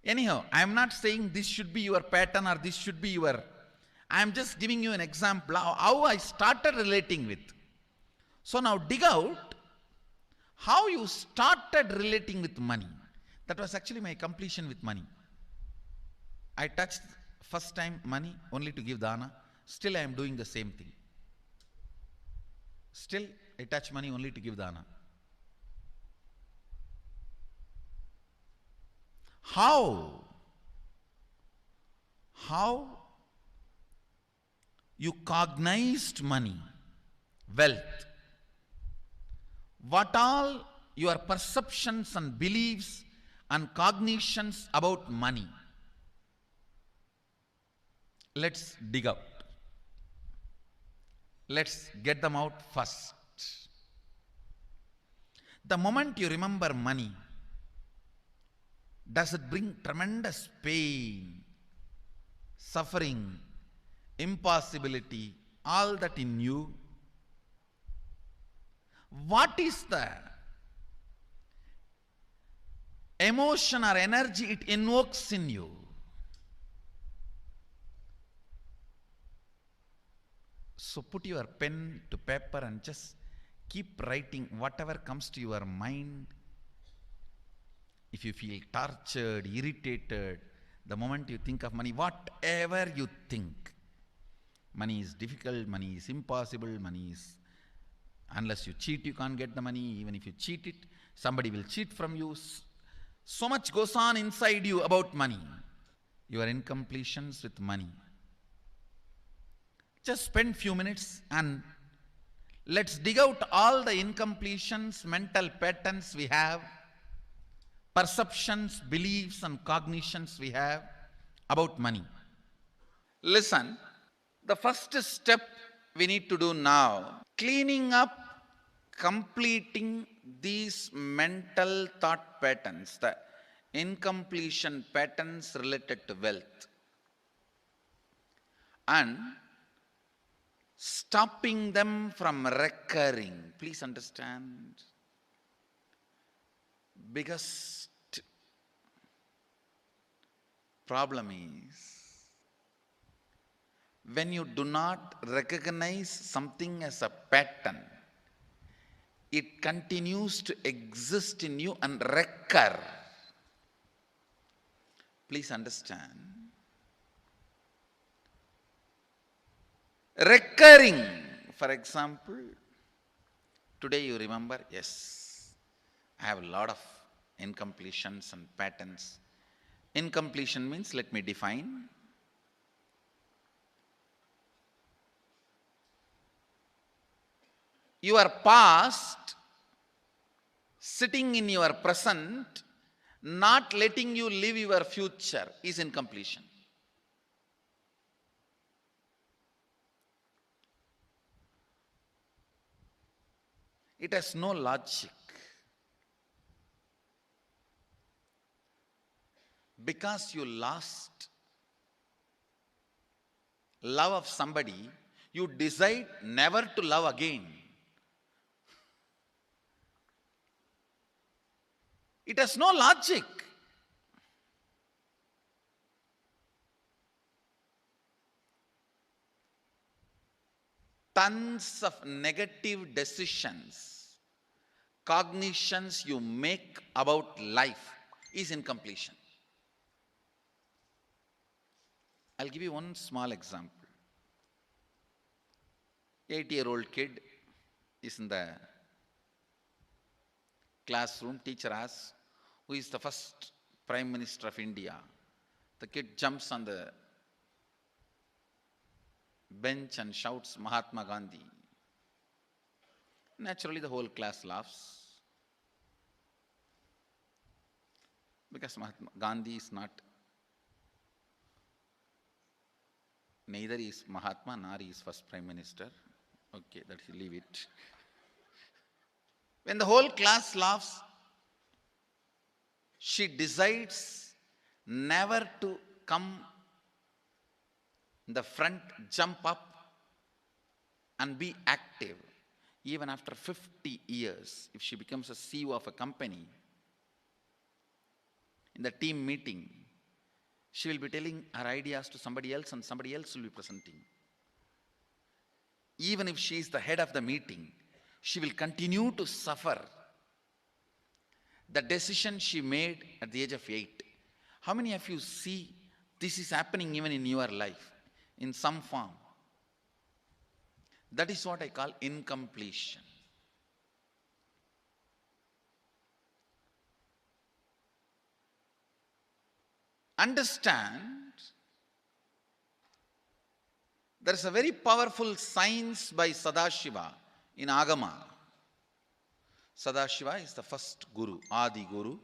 C: Anyhow, I am not saying this should be your pattern or this should be your. I am just giving you an example how I started relating with. So now dig out how you started relating with money. That was actually my completion with money. I touched first time money only to give dana. Still I am doing the same thing. Still I touch money only to give dana. How you cognized money, wealth, what all your perceptions and beliefs and cognitions about money. Let's dig out. Let's get them out first. The moment you remember money, does it bring tremendous pain, suffering, impossibility, all that in you? What is the emotion or energy it invokes in you? So put your pen to paper and just keep writing whatever comes to your mind. If you feel tortured, irritated, the moment you think of money, whatever you think, money is difficult, money is impossible, money is, unless you cheat, you can't get the money. Even if you cheat it, somebody will cheat from you. So much goes on inside you about money. Your incompletions with money. Just spend few minutes and let's dig out all the incompletions, mental patterns we have, perceptions, beliefs and cognitions we have about money. Listen, the first step we need to do now, cleaning up, completing these mental thought patterns, the incompletion patterns related to wealth, and stopping them from recurring. Please understand. Biggest problem is when you do not recognize something as a pattern, it continues to exist in you and recur. Please understand. Recurring. For example, today you remember, yes, I have a lot of incompletions and patterns. Incompletion means, let me define. Your past sitting in your present, not letting you live your future is incompletion. It has no logic. Because you lost love of somebody, you decide never to love again. It has no logic. tons of negative decisions, cognitions you make about life is incompletion. I'll give you one small example. 8-year-old kid is in the classroom. Teacher asks, who is the first Prime Minister of India? The kid jumps on the bench and shouts, Mahatma Gandhi. Naturally, the whole class laughs, because Mahatma Gandhi is not, neither is Mahatma nor is first Prime Minister. Okay, that you leave it. When the whole class laughs, she decides never to come in the front, jump up and be active. Even after 50 years, if she becomes a CEO of a company, in the team meeting, she will be telling her ideas to somebody else and somebody else will be presenting. Even if she is the head of the meeting, she will continue to suffer the decision she made at the age of 8. How many of you see this is happening even in your life in some form? That is what I call incompletion. Understand, there is a very powerful science by Sadashiva in Agama. Sadashiva is the first Guru, Adi Guru.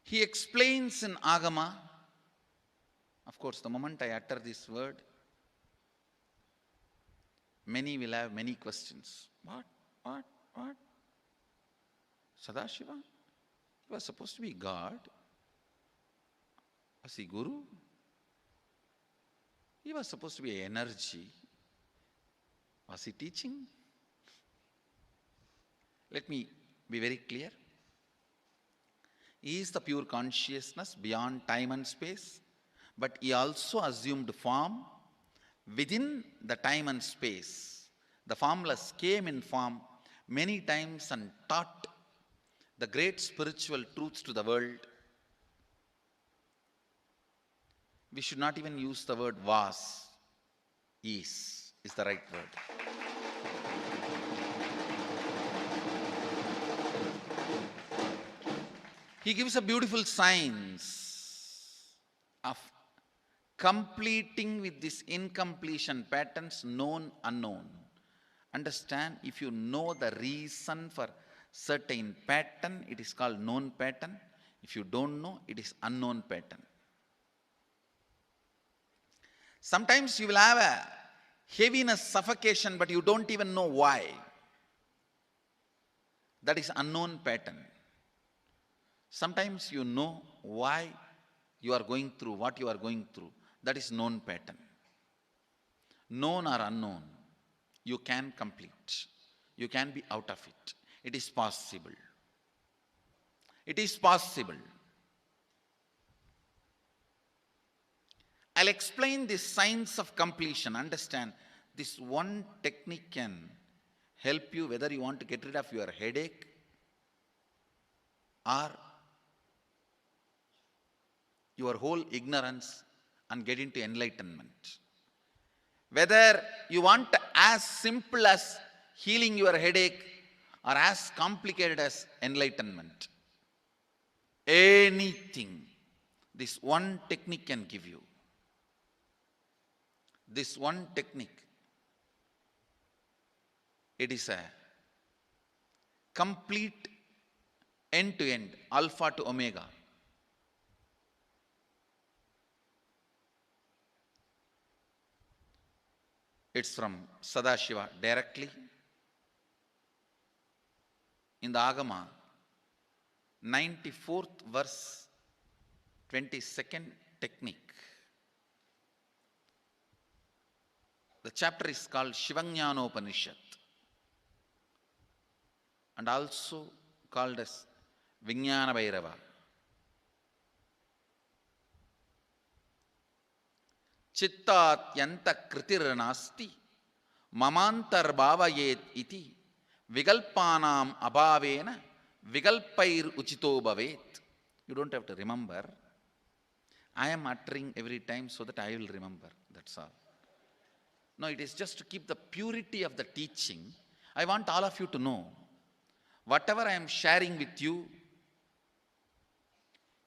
C: He explains in Agama, of course, the moment I utter this word, many will have many questions. What? Sadashiva? He was supposed to be God. Was he Guru? He was supposed to be energy. Was he teaching? Let me be very clear. He is the pure consciousness beyond time and space, but he also assumed form within the time and space. The formless came in form many times and taught the great spiritual truths to the world. We should not even use the word was. Is the right word. He gives a beautiful science of completing with this incompletion patterns, known, unknown. Understand, if you know the reason for certain pattern, it is called known pattern. If you don't know, it is unknown pattern. Sometimes you will have a heaviness, suffocation, but you don't even know why. That is unknown pattern. Sometimes you know why you are going through what you are going through. That is known pattern. Known or unknown, you can complete. You can be out of it. It is possible. It is possible. I'll explain this science of completion. Understand, this one technique can help you whether you want to get rid of your headache or your whole ignorance and get into enlightenment. Whether you want as simple as healing your headache or as complicated as enlightenment. Anything, this one technique can give you. This one technique, it is a complete end-to-end, alpha to omega. It's from Sadashiva directly. In the Agama, 94th verse, 22nd technique. The chapter is called Shivajnanopanishad and also called as Vijnana Bhairava. chittatyanta kritirnasti mamantar bhavayet iti vigalpanam abhavena vigalpair uchito bhavet. You don't have to remember. I am uttering every time so that I will remember. That's all. No, it is just to keep the purity of the teaching. I want all of you to know, whatever I am sharing with you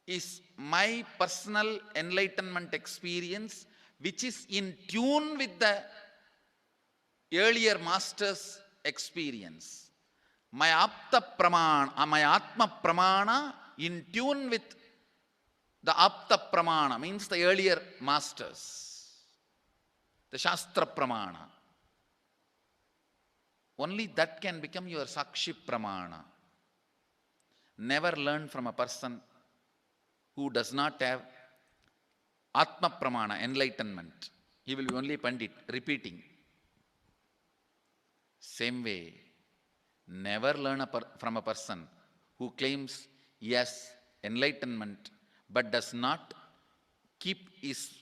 C: is my personal enlightenment experience, which is in tune with the earlier master's experience. My apta pramana, my atma pramana in tune with the apta pramana, means the earlier masters, the shastra pramana. Only that can become your sakshi pramana. Never learn from a person who does not have atma pramana, enlightenment. He will be only pandit, repeating. Same way, never learn from a person who claims yes, enlightenment, but does not keep his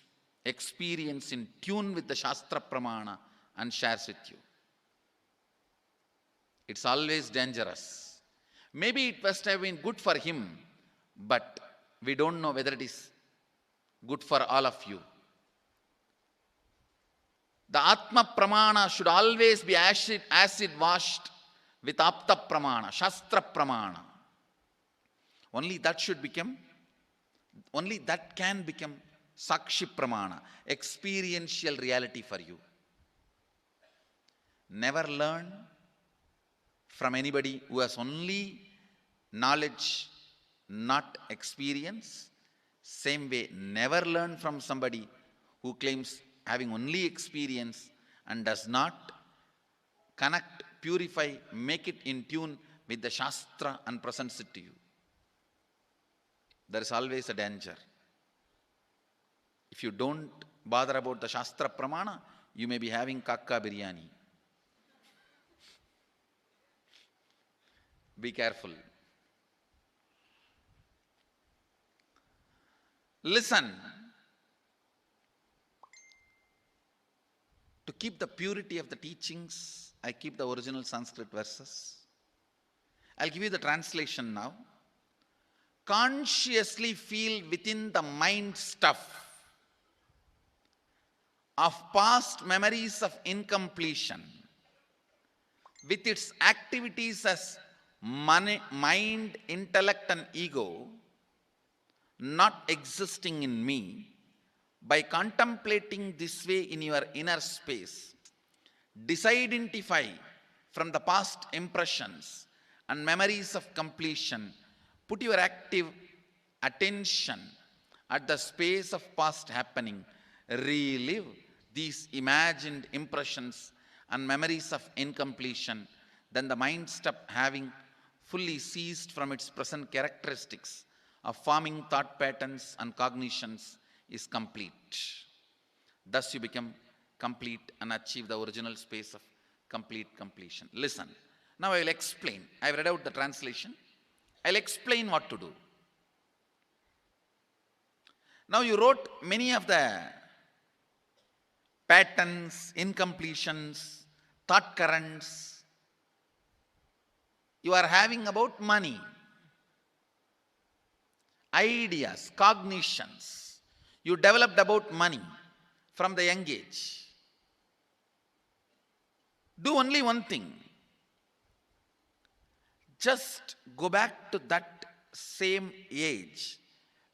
C: experience in tune with the Shastra Pramana and shares with you. It's always dangerous. Maybe it must have been good for him, but we don't know whether it is good for all of you. The Atma Pramana should always be acid washed with Apta Pramana, Shastra Pramana. Only that can become Sakshi Pramana, experiential reality for you. Never learn from anybody who has only knowledge, not experience. Same way, never learn from somebody who claims having only experience and does not connect, purify, make it in tune with the Shastra and presents it to you. There is always a danger. If you don't bother about the Shastra Pramana, you may be having kakka biryani. Be careful. Listen. To keep the purity of the teachings, I keep the original Sanskrit verses. I'll give you the translation now. Consciously feel within the mind stuff of past memories of incompletion, with its activities as mind, intellect and ego, not existing in me. By contemplating this way in your inner space, disidentify from the past impressions and memories of completion. Put your active attention at the space of past happening. Relive these imagined impressions and memories of incompletion. Then the mind stop having fully ceased from its present characteristics of forming thought patterns and cognitions is complete. Thus you become complete and achieve the original space of complete completion. Listen. Now I will explain. I have read out the translation. I will explain what to do. Now you wrote many of the patterns, incompletions, thought currents you are having about money, ideas, cognitions you developed about money from the young age. Do only one thing. Just go back to that same age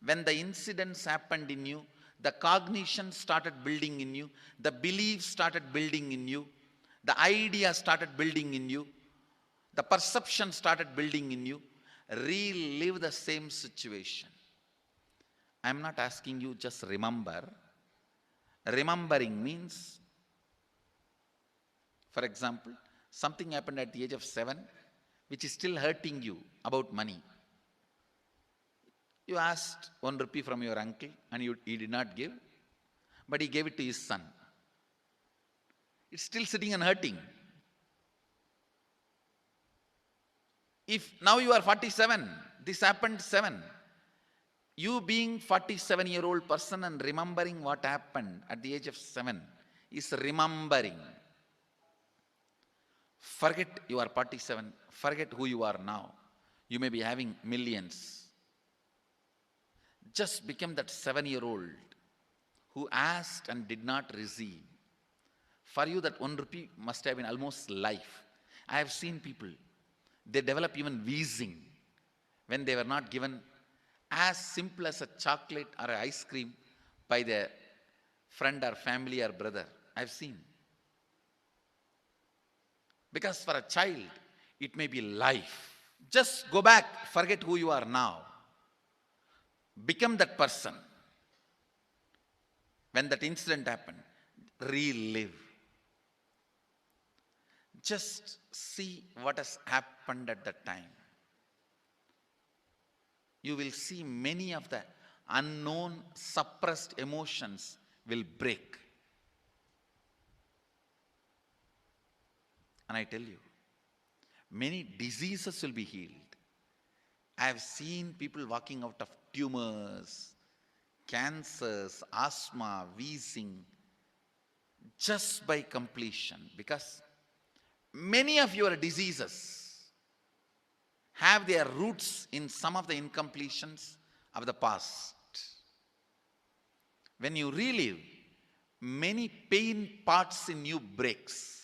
C: when the incidents happened in you, the cognition started building in you, the beliefs started building in you, the idea started building in you, the perception started building in you. Relive the same situation. I am not asking you just remember. Remembering means, for example, something happened at the age of 7 which is still hurting you about money. You asked 1 rupee from your uncle and he did not give, but he gave it to his son. It's still sitting and hurting. If now you are 47, this happened 7, You being 47-year-old person and remembering what happened at the age of 7 is remembering. Forget you are 47. Forget who you are now. You may be having millions. Just become that 7-year-old who asked and did not receive. For you, that 1 rupee must have been almost life. I have seen people, they develop even wheezing when they were not given as simple as a chocolate or an ice cream by their friend or family or brother. I've seen. Because for a child, it may be life. Just go back, forget who you are now. Become that person. When that incident happened, relive. Just see what has happened at that time. You will see many of the unknown, suppressed emotions will break. And I tell you, many diseases will be healed. I have seen people walking out of tumors, cancers, asthma, wheezing, just by completion. Because many of your diseases have their roots in some of the incompletions of the past. When you relive, many pain parts in you breaks.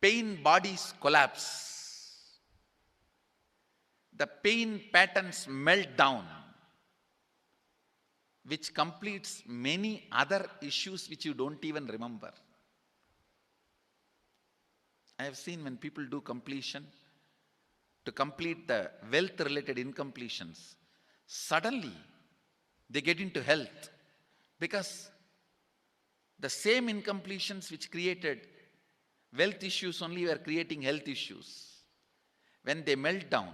C: Pain bodies collapse. The pain patterns melt down, which completes many other issues which you don't even remember. I have seen when people do completion, to complete the wealth related incompletions, suddenly they get into health, because the same incompletions which created wealth issues only were creating health issues. When they melt down,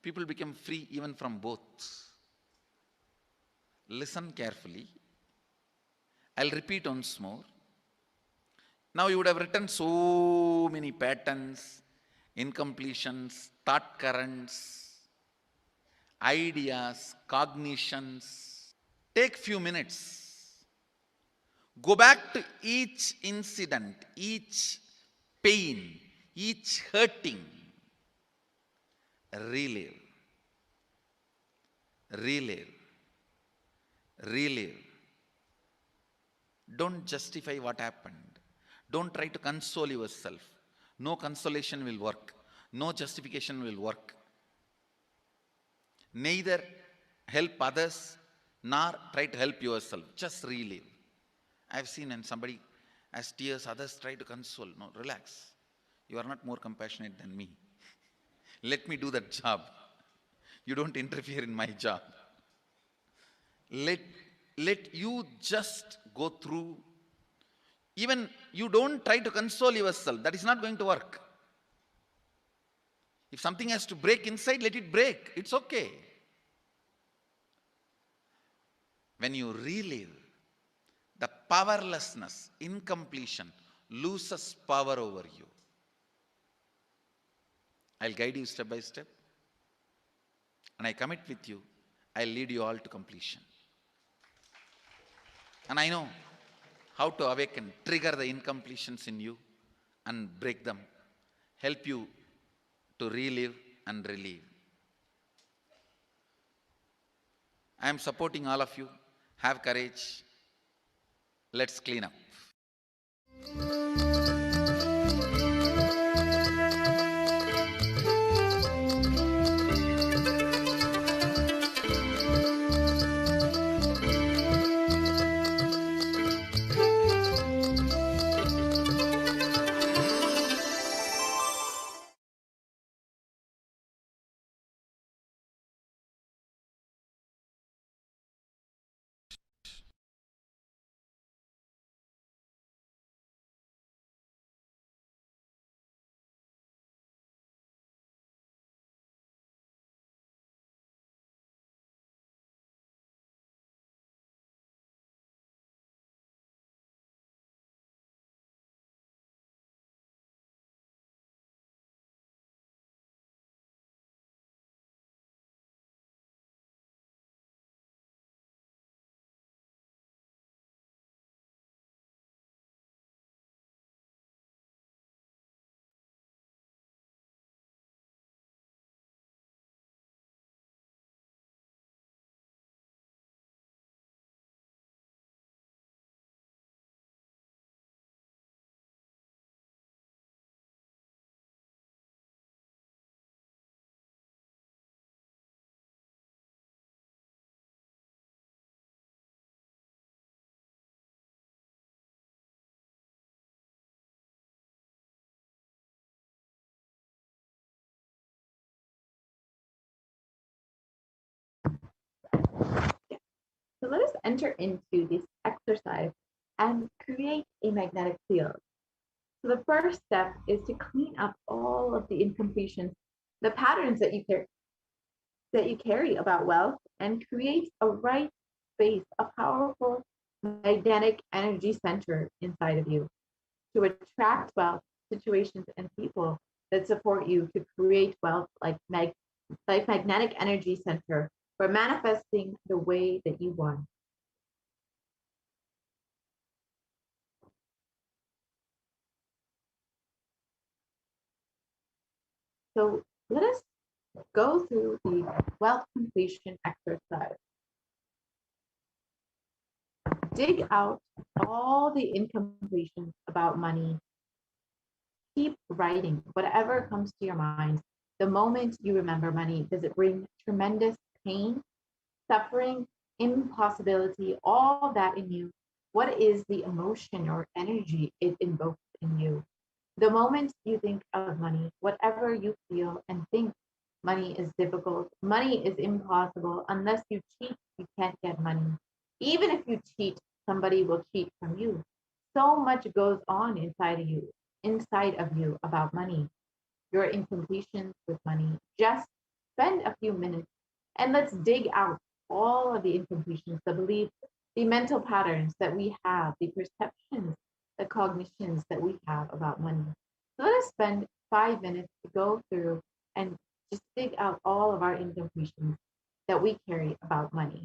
C: people become free even from both. Listen carefully. I'll repeat once more. Now you would have written so many patterns, incompletions, thought currents, ideas, cognitions. Take few minutes. Go back to each incident, each pain, each hurting. Relive, relive, relive. Don't justify what happened. Don't try to console yourself. No consolation will work. No justification will work. Neither help others nor try to help yourself. Just relive. I've seen when somebody has tears, others try to console. No, relax. You are not more compassionate than me. Let me do that job. You don't interfere in my job. Let you just go through. Even you don't try to console yourself. That is not going to work. If something has to break inside, let it break. It's okay. When you relive, the powerlessness, incompletion, loses power over you. I'll guide you step by step. And I commit with you, I'll lead you all to completion. And I know how to awaken, trigger the incompletions in you and break them. Help you to relive and relieve. I am supporting all of you. Have courage. Let's clean up.
B: enter into this exercise and create a magnetic field. So the first step is to clean up all of the incompletions, the patterns that you carry about wealth, and create a right space, a powerful magnetic energy center inside of you to attract wealth, situations, and people that support you to create wealth like magnetic energy center for manifesting the way that you want. So let us go through the wealth completion exercise. Dig out all the incompletions about money. Keep writing whatever comes to your mind. The moment you remember money, does it bring tremendous pain, suffering, impossibility, all that in you? What is the emotion or energy it invokes in you? The moment you think of money, whatever you feel and think, money is difficult, money is impossible. Unless you cheat, you can't get money. Even if you cheat, somebody will cheat from you. So much goes on inside of you about money, your incompletions with money. Just spend a few minutes and let's dig out all of the incompletions, the beliefs, the mental patterns that we have, the perceptions, the cognitions that we have about money. So let us spend 5 minutes to go through and just dig out all of our incompletions that we carry about money.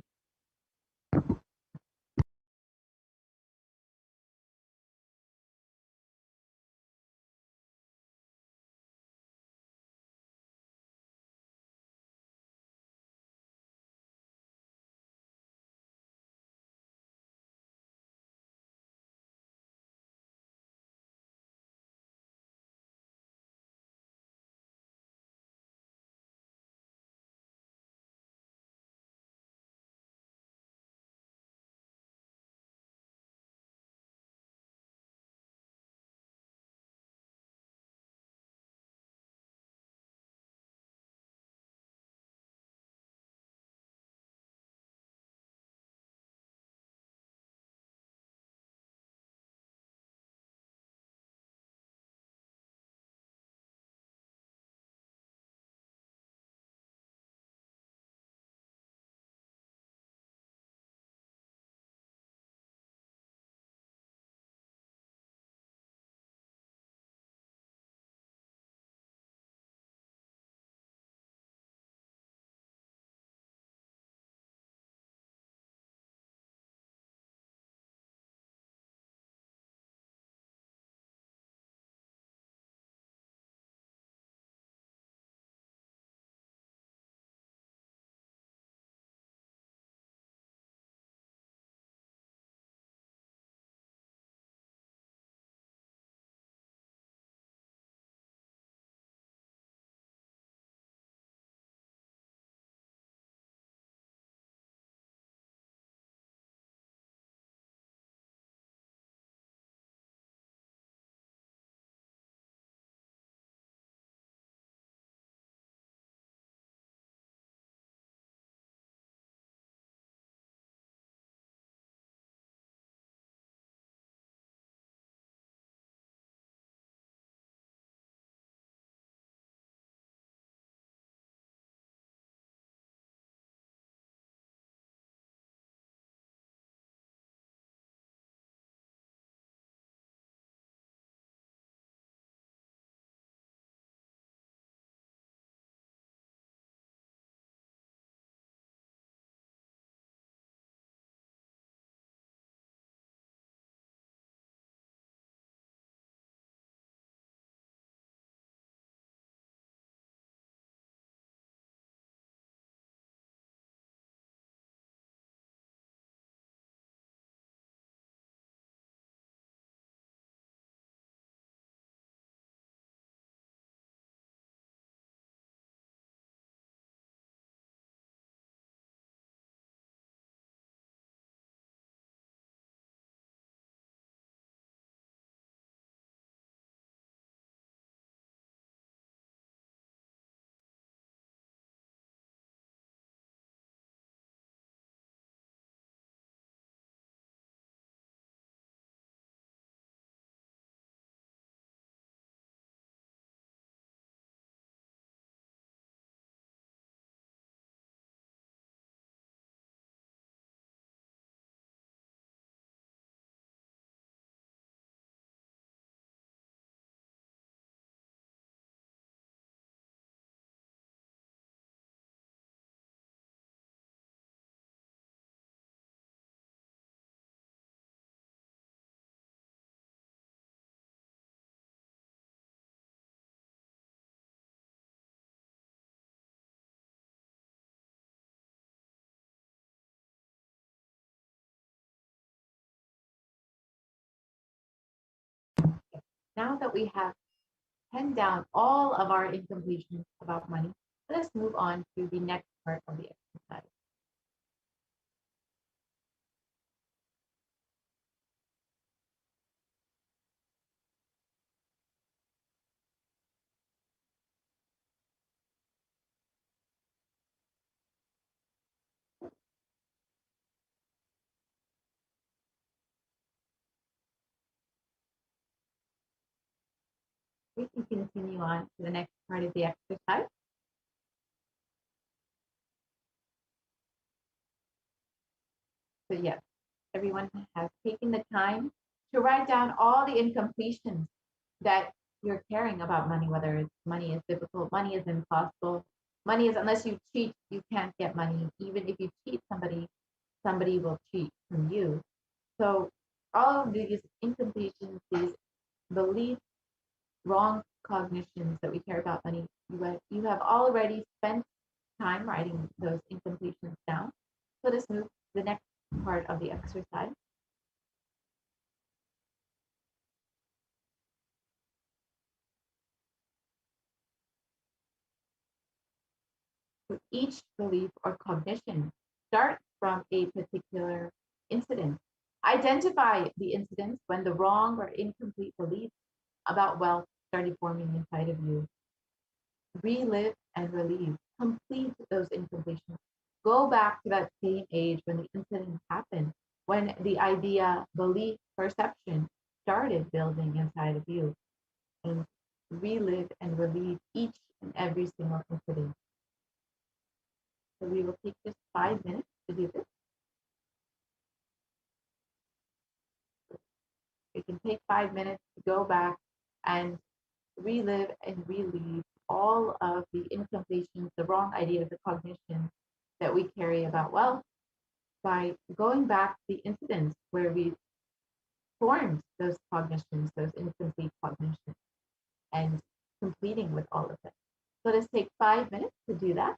B: Now that we have penned down all of our incompletions about money, let us move on to the next part of the exercise. We can continue on to the next part of the exercise. So yes, everyone has taken the time to write down all the incompletions that you're caring about money, whether it's money is difficult, money is impossible, money is unless you cheat, you can't get money. Even if you cheat somebody, somebody will cheat from you. So all of these incompletions, these beliefs, wrong cognitions that we care about money, you have already spent time writing those incompletions down. So let's move to the next part of the exercise. So each belief or cognition starts from a particular incident. Identify the incidents when the wrong or incomplete beliefs about wealth started forming inside of you. Relive and relieve. Complete those incompletions. Go back to that same age when the incident happened, when the idea, belief, perception started building inside of you. And relive and relieve each and every single incident. So we will take just 5 minutes to do this. We can take 5 minutes to go back and relive and relieve all of the incompletions, the wrong ideas, the cognitions that we carry about wealth by going back to the incidents where we formed those cognitions, those incomplete cognitions, and completing with all of it. So let's take 5 minutes to do that.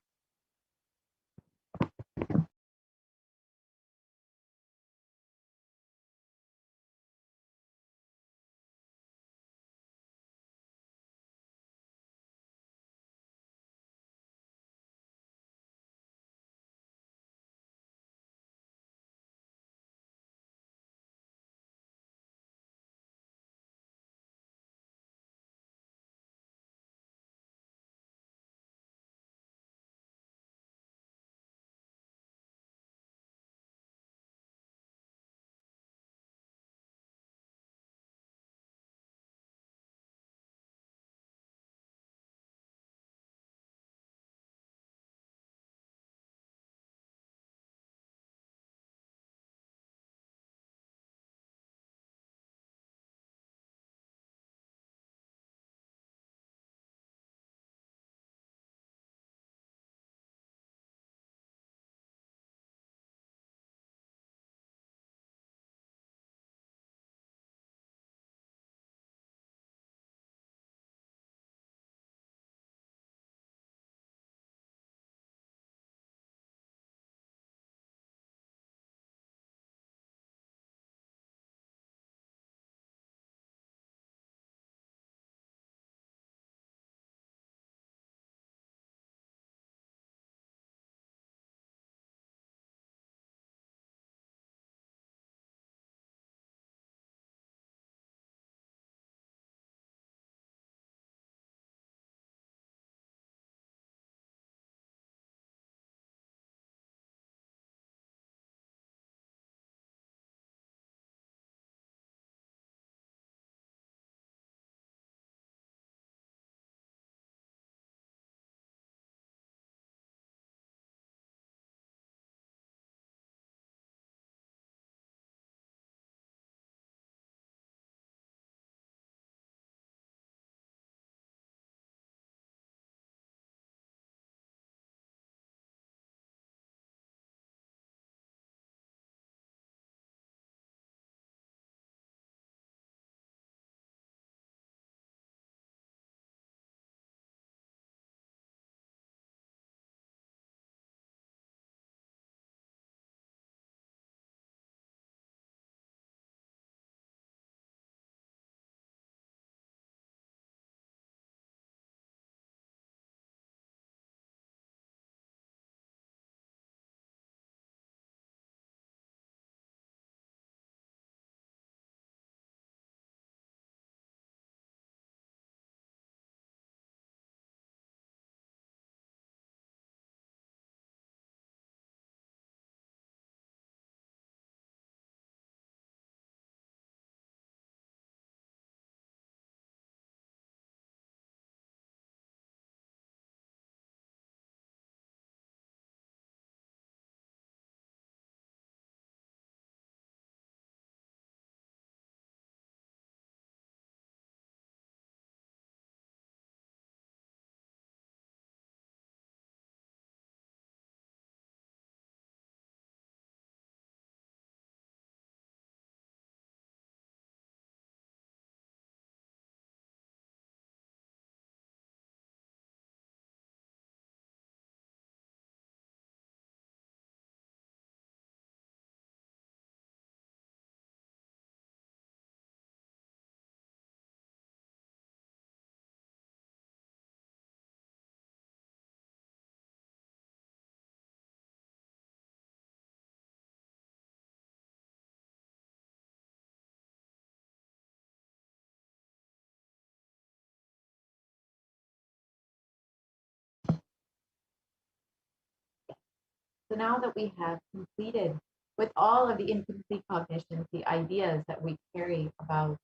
B: So now that we have completed with all of the incomplete cognitions, the ideas that we carry about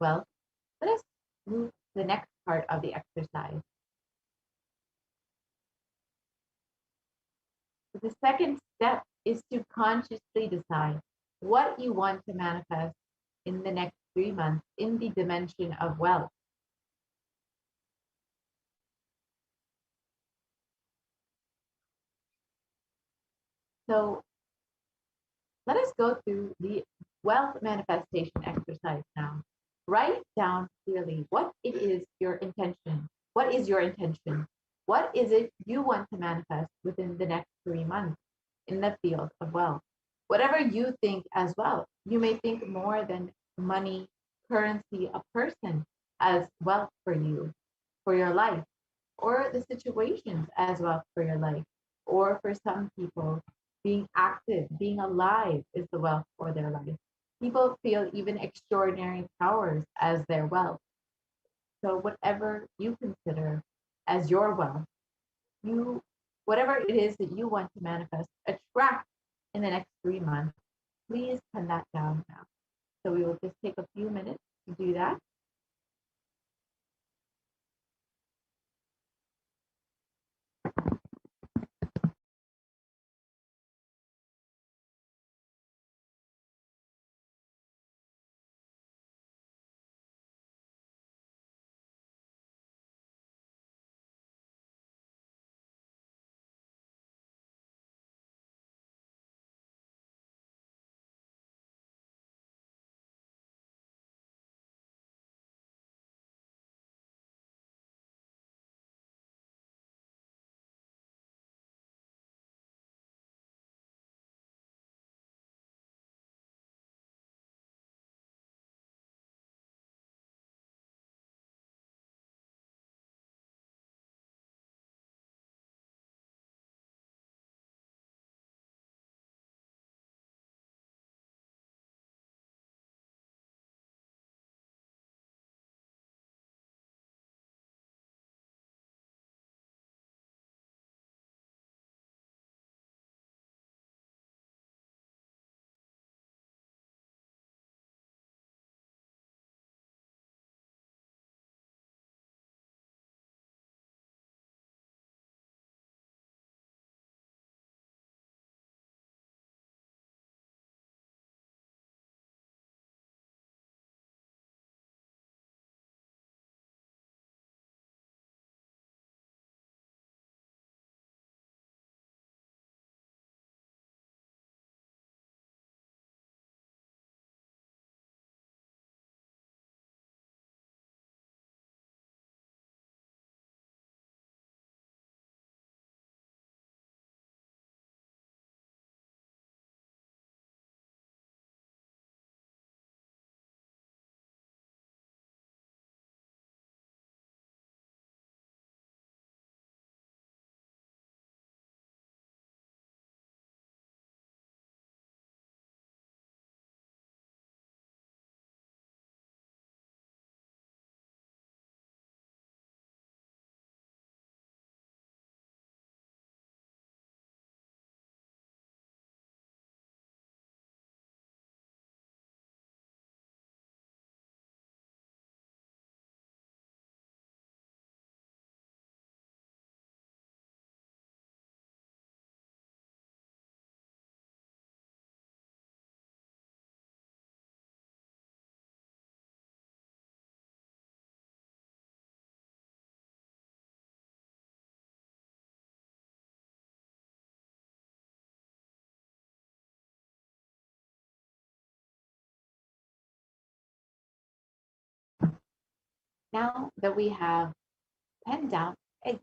B: wealth, let us move to the next part of the exercise. So the second step is to consciously decide what you want to manifest in the next 3 months in the dimension of wealth. So let us go through the wealth manifestation exercise now. Write down clearly what it is your intention. What is your intention? What is it you want to manifest within the next 3 months in the field of wealth? Whatever you think as well. You may think more than money, currency, a person as wealth for you, for your life, or the situations as wealth for your life. Or for some people, being active, being alive is the wealth for their life. People feel even extraordinary powers as their wealth. So whatever you consider as your wealth, you whatever it is that you want to manifest, attract in the next 3 months, please pen that down now. So we will just take a few minutes to do that. Now that we have penned down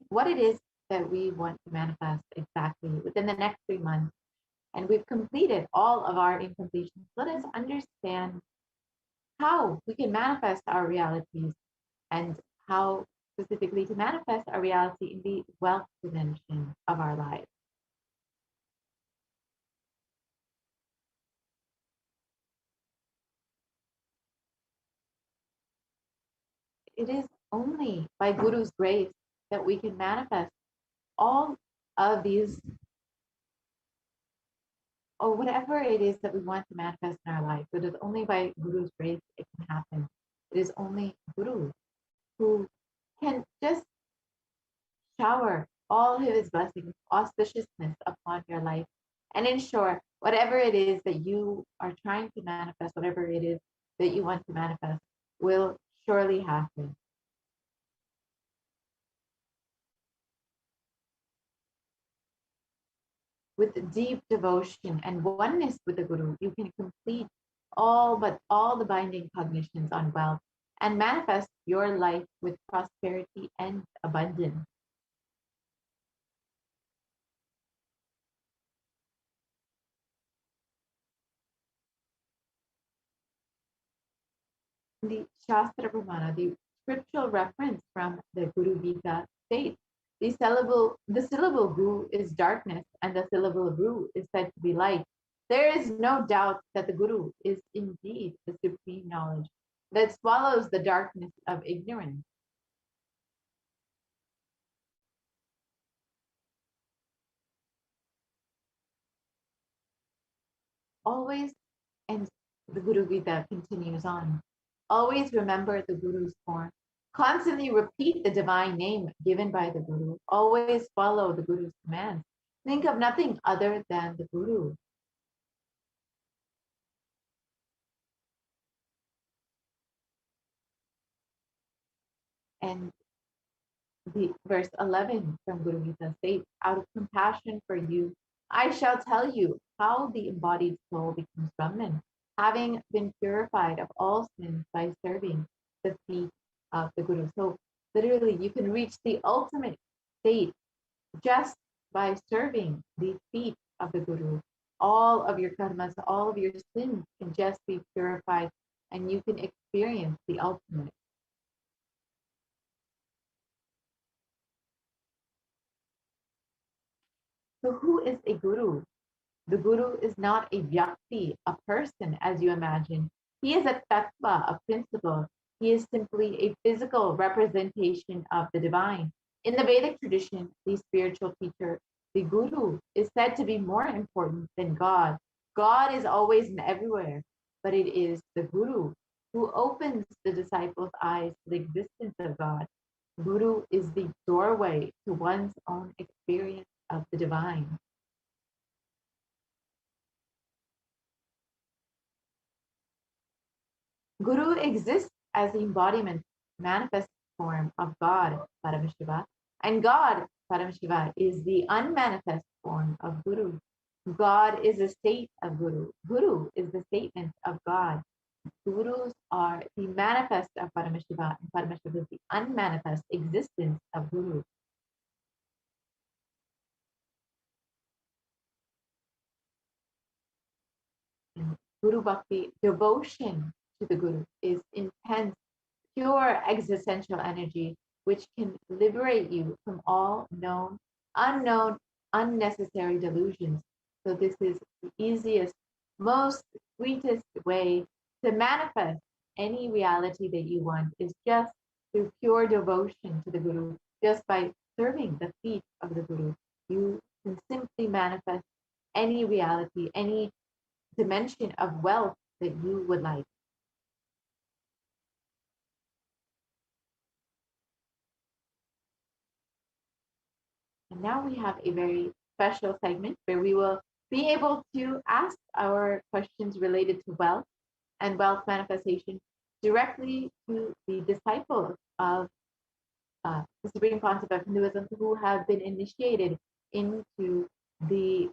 B: what it is that we want to manifest exactly within the next 3 months, and we've completed all of our incompletions, let us understand how we can manifest our realities and how specifically to manifest our reality in the wealth dimension of our lives. It is only by Guru's grace that we can manifest all of these
D: or whatever it is that we want to manifest in our life. It is only by Guru's grace it can happen. It is only Guru who can just shower all of his blessings, auspiciousness upon your life, and ensure whatever it is that you are trying to manifest, whatever it is that you want to manifest, will surely happen. With deep devotion and oneness with the Guru, you can complete all the binding cognitions on wealth and manifest your life with prosperity and abundance. The Shastra Pramana, the scriptural reference from the Guru Gita states the syllable Gu is darkness and the syllable Ru is said to be light. There is no doubt that the Guru is indeed the supreme knowledge that swallows the darkness of ignorance. Always, and the Guru Gita continues on, always remember the Guru's form. Constantly repeat the divine name given by the Guru. Always follow the Guru's commands. Think of nothing other than the Guru. And the verse 11 from Guru Gita states, out of compassion for you, I shall tell you how the embodied soul becomes Brahman, having been purified of all sins by serving the feet of the Guru. So literally, you can reach the ultimate state just by serving the feet of the Guru. All of your karmas, all of your sins can just be purified, and you can experience the ultimate. So, who is a Guru? The Guru is not a Vyakti, a person, as you imagine. He is a Tattva, a principle. He is simply a physical representation of the divine. In the Vedic tradition, the spiritual teacher, the Guru, is said to be more important than God. God is always and everywhere, but it is the Guru who opens the disciples' eyes to the existence of God. Guru is the doorway to one's own experience of the divine. Guru exists as the embodiment, manifest form of God, Paramashiva, and God, Paramashiva, is the unmanifest form of Guru. God is a state of Guru. Guru is the statement of God. Gurus are the manifest of Paramashiva, and Paramashiva is the unmanifest existence of Guru. And Guru Bhakti, devotion to the Guru, is intense, pure existential energy which can liberate you from all known, unknown, unnecessary delusions. So, this is the easiest, most sweetest way to manifest any reality that you want, is just through pure devotion to the Guru, just by serving the feet of the Guru. You can simply manifest any reality, any dimension of wealth that you would like. And now we have a very special segment where we will be able to ask our questions related to wealth and wealth manifestation directly to the disciples of the Supreme Concept of Hinduism who have been initiated into the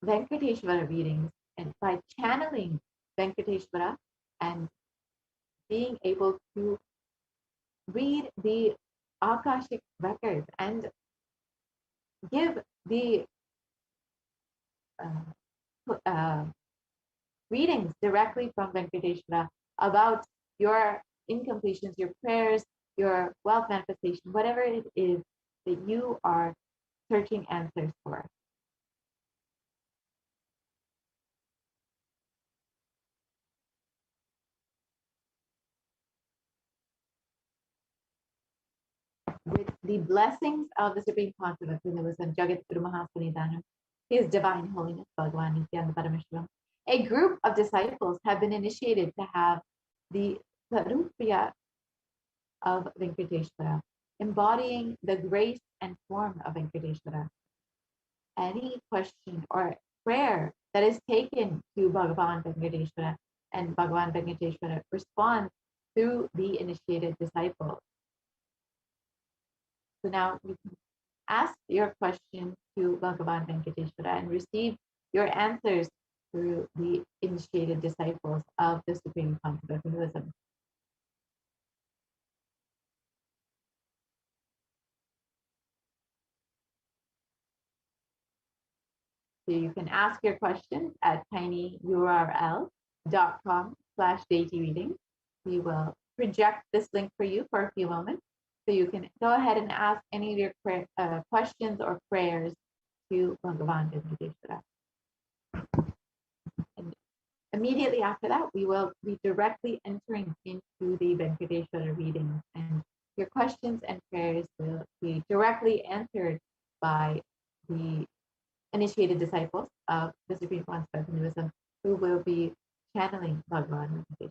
D: Venkateshwara readings. And by channeling Venkateshwara and being able to read the Akashic records and give the uh, readings directly from Venkateshwara about your incompletions, your prayers, your wealth manifestation, whatever it is that you are searching answers for. With the blessings of the Supreme Concept of Hinduism, Jagat Guru Mahasanidanam, His Divine Holiness Bhagavan Nithyananda Paramashivam. A group of disciples have been initiated to have the Sarupriya of Venkateshwara, embodying the grace and form of Venkateshwara. Any question or prayer that is taken to Bhagavan Venkateshwara and Bhagavan Venkateshwara responds through the initiated disciple. So now you can ask your question to Bhagavan Venkateshwara and receive your answers through the initiated disciples of the Supreme Concept of Hinduism. So you can ask your questions at tinyurl.com/dailyreading. We will project this link for you for a few moments. So you can go ahead and ask any of your questions or prayers to Bhagavan Venkateshwara. And immediately after that, we will be directly entering into the Venkateshwara readings, and your questions and prayers will be directly answered by the initiated disciples of the Supreme Concept of Hinduism, who will be channeling Bhagavan Venkateshwara.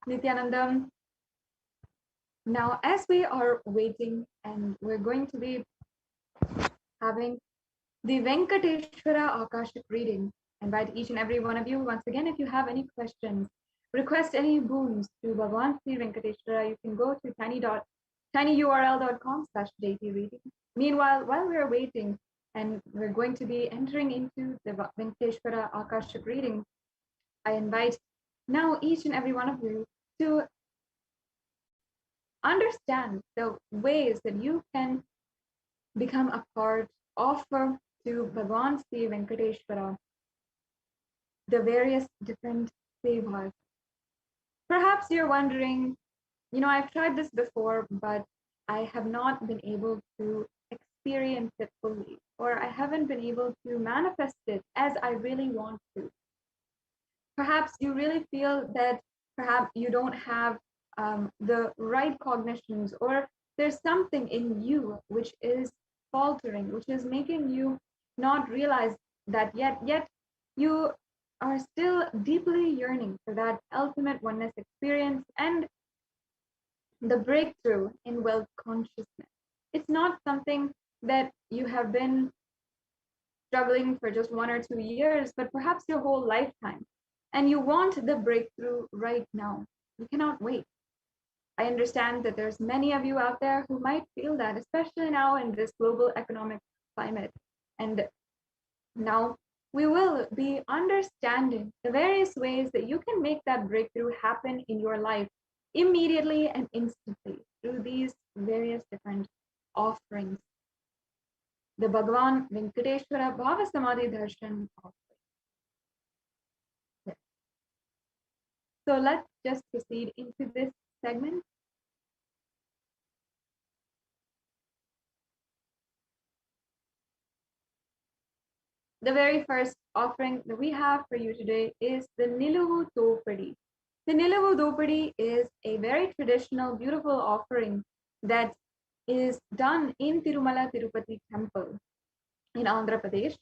B: Nithyananda. Now, as we are waiting and we're going to be having the Venkateshwara Akashic reading, I invite each and every one of you, once again, if you have any questions, request any boons to Bhagavan Sri Venkateshwara, you can go to tinyurl.com/jtreading. Meanwhile, while we're waiting and we're going to be entering into the Venkateshwara Akashic reading, I invite now each and every one of you to understand the ways that you can become a part, offer to Bhagavan Sri Venkateshwara the various different sevas. Perhaps you're wondering, I've tried this before, but I have not been able to experience it fully, or I haven't been able to manifest it as I really want to. Perhaps you really feel that perhaps you don't have the right cognitions, or there's something in you which is faltering, which is making you not realize that yet you are still deeply yearning for that ultimate oneness experience and the breakthrough in wealth consciousness. It's not something that you have been struggling for just 1 or 2 years, but perhaps your whole lifetime. And you want the breakthrough right now. You cannot wait. I understand that there's many of you out there who might feel that, especially now in this global economic climate. And now we will be understanding the various ways that you can make that breakthrough happen in your life immediately and instantly through these various different offerings. The Bhagavan Venkateshwara BHAVASAMADHI Darshan offering. Yes. So let's just proceed into this segment. The very first offering that we have for you today is the Niluvu Dopadi. The Niluvu Dopadi is a very traditional, beautiful offering that is done in Tirumala Tirupati temple in Andhra Pradesh.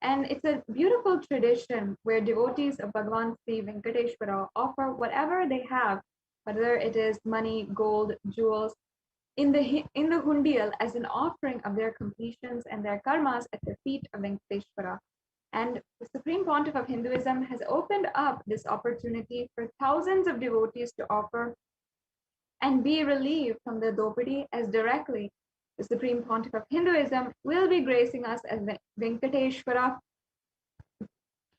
B: And it's a beautiful tradition where devotees of Bhagavan Sri Venkateshwara offer whatever they have, whether it is money, gold, jewels, in the hundial as an offering of their completions and their karmas at the feet of Venkateshwara. And the Supreme Pontiff of Hinduism has opened up this opportunity for thousands of devotees to offer and be relieved from the Dopadi, as directly the Supreme Pontiff of Hinduism will be gracing us as Venkateshwara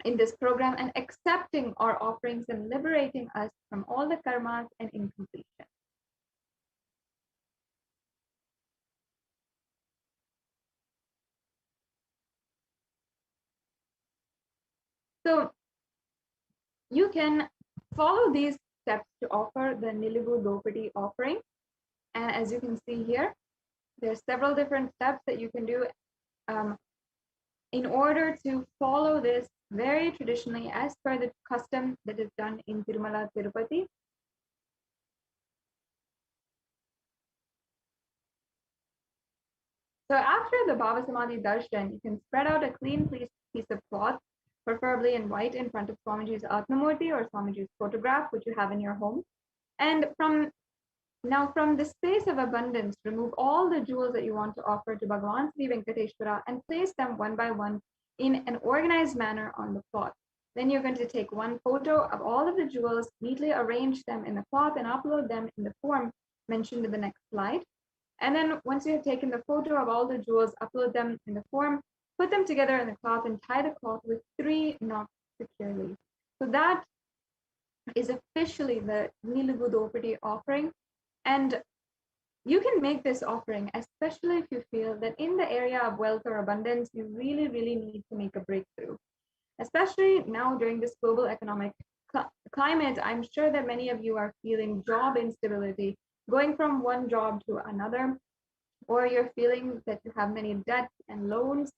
B: in this program and accepting our offerings and liberating us from all the karmas and incompletion. So you can follow these steps to offer the Niluvu Dopadi offering. And as you can see here, there's several different steps that you can do in order to follow this very traditionally as per the custom that is done in Tirumala Tirupati. So after the BHAVASAMADHI Darshan, you can spread out a clean piece of cloth, preferably in white, in front of Swamiji's Atmamurti or Swamiji's photograph, which you have in your home. And from the space of abundance, remove all the jewels that you want to offer to Bhagavan Sri Venkateshwara and place them one by one in an organized manner on the cloth. Then you're going to take one photo of all of the jewels, neatly arrange them in the cloth and upload them in the form mentioned in the next slide. And then once you have taken the photo of all the jewels, upload them in the form, put them together in the cloth and tie the cloth with 3 knots securely. So that is officially the Niluvu Dopadi offering. And you can make this offering, especially if you feel that in the area of wealth or abundance, you really, really need to make a breakthrough. Especially now during this global economic climate, I'm sure that many of you are feeling job instability, going from one job to another, or you're feeling that you have many debts and loans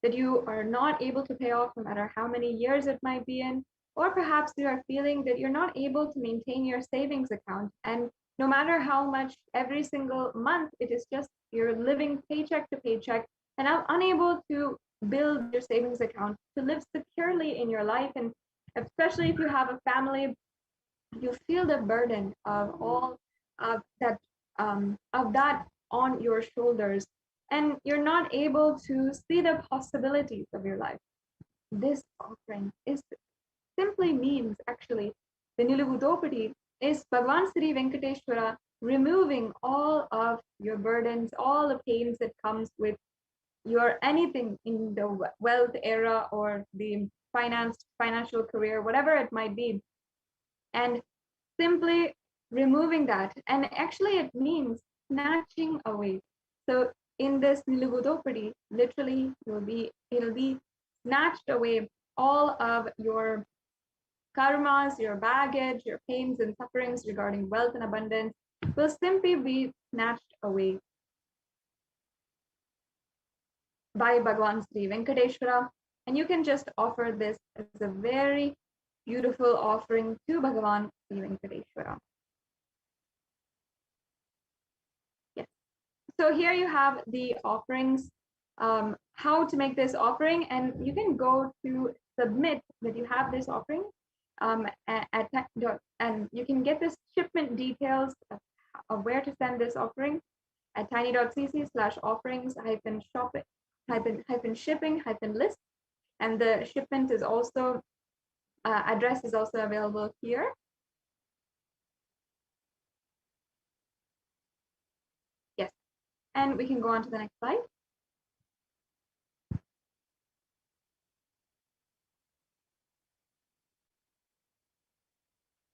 B: that you are not able to pay off no matter how many years it might be in, or perhaps you are feeling that you're not able to maintain your savings account, and no matter how much every single month, it is just you're living paycheck to paycheck and unable to build your savings account to live securely in your life. And especially if you have a family, you feel the burden of all of that on your shoulders, and you're not able to see the possibilities of your life. This offering is simply means actually the Niluvudopadi is Bhagavan Sri Venkateshwara removing all of your burdens, all the pains that comes with your anything in the wealth era or the financial career, whatever it might be, and simply removing that. And actually it means snatching away. So in this Niluvudopadi, literally it'll be snatched away all of your karmas, your baggage, your pains and sufferings regarding wealth and abundance will simply be snatched away by Bhagavan Sri Venkateshwara. And you can just offer this as a very beautiful offering to Bhagavan Sri Venkateshwara. Yes. So here you have the offerings, how to make this offering, and you can go to submit that you have this offering, and you can get this shipment details of where to send this offering at tiny.cc/offerings shipping list, and the shipment is also address is also available here. Yes, and we can go on to the next slide.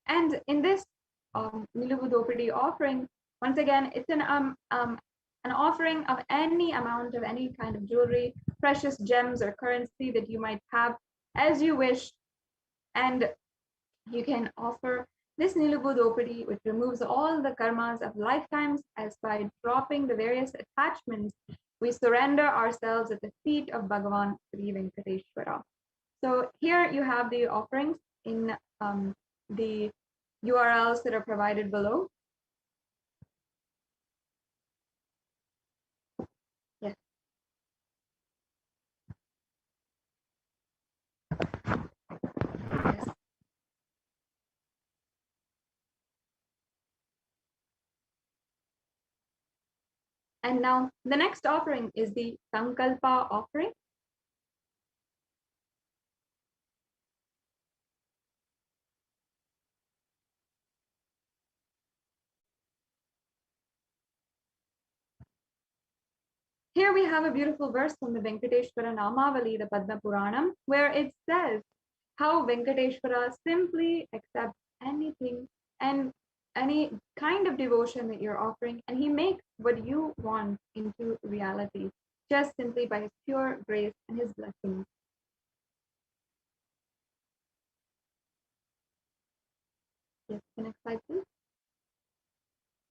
B: And in this Niluvudopadi offering, once again, it's an offering of any amount of any kind of jewelry, precious gems or currency that you might have as you wish. And you can offer this Niluvudopadi, which removes all the karmas of lifetimes, as by dropping the various attachments, we surrender ourselves at the feet of Bhagavan Sri Venkateshwara. So here you have the offerings in the URLs that are provided below. Yes. Yes. And now the next offering is the Sankalpa offering. Here we have a beautiful verse from the Venkateshwara Namavali, the Padma Puranam, where it says how Venkateshwara simply accepts anything and any kind of devotion that you're offering, and he makes what you want into reality, just simply by his pure grace and his blessings. Yes, the next slide, please.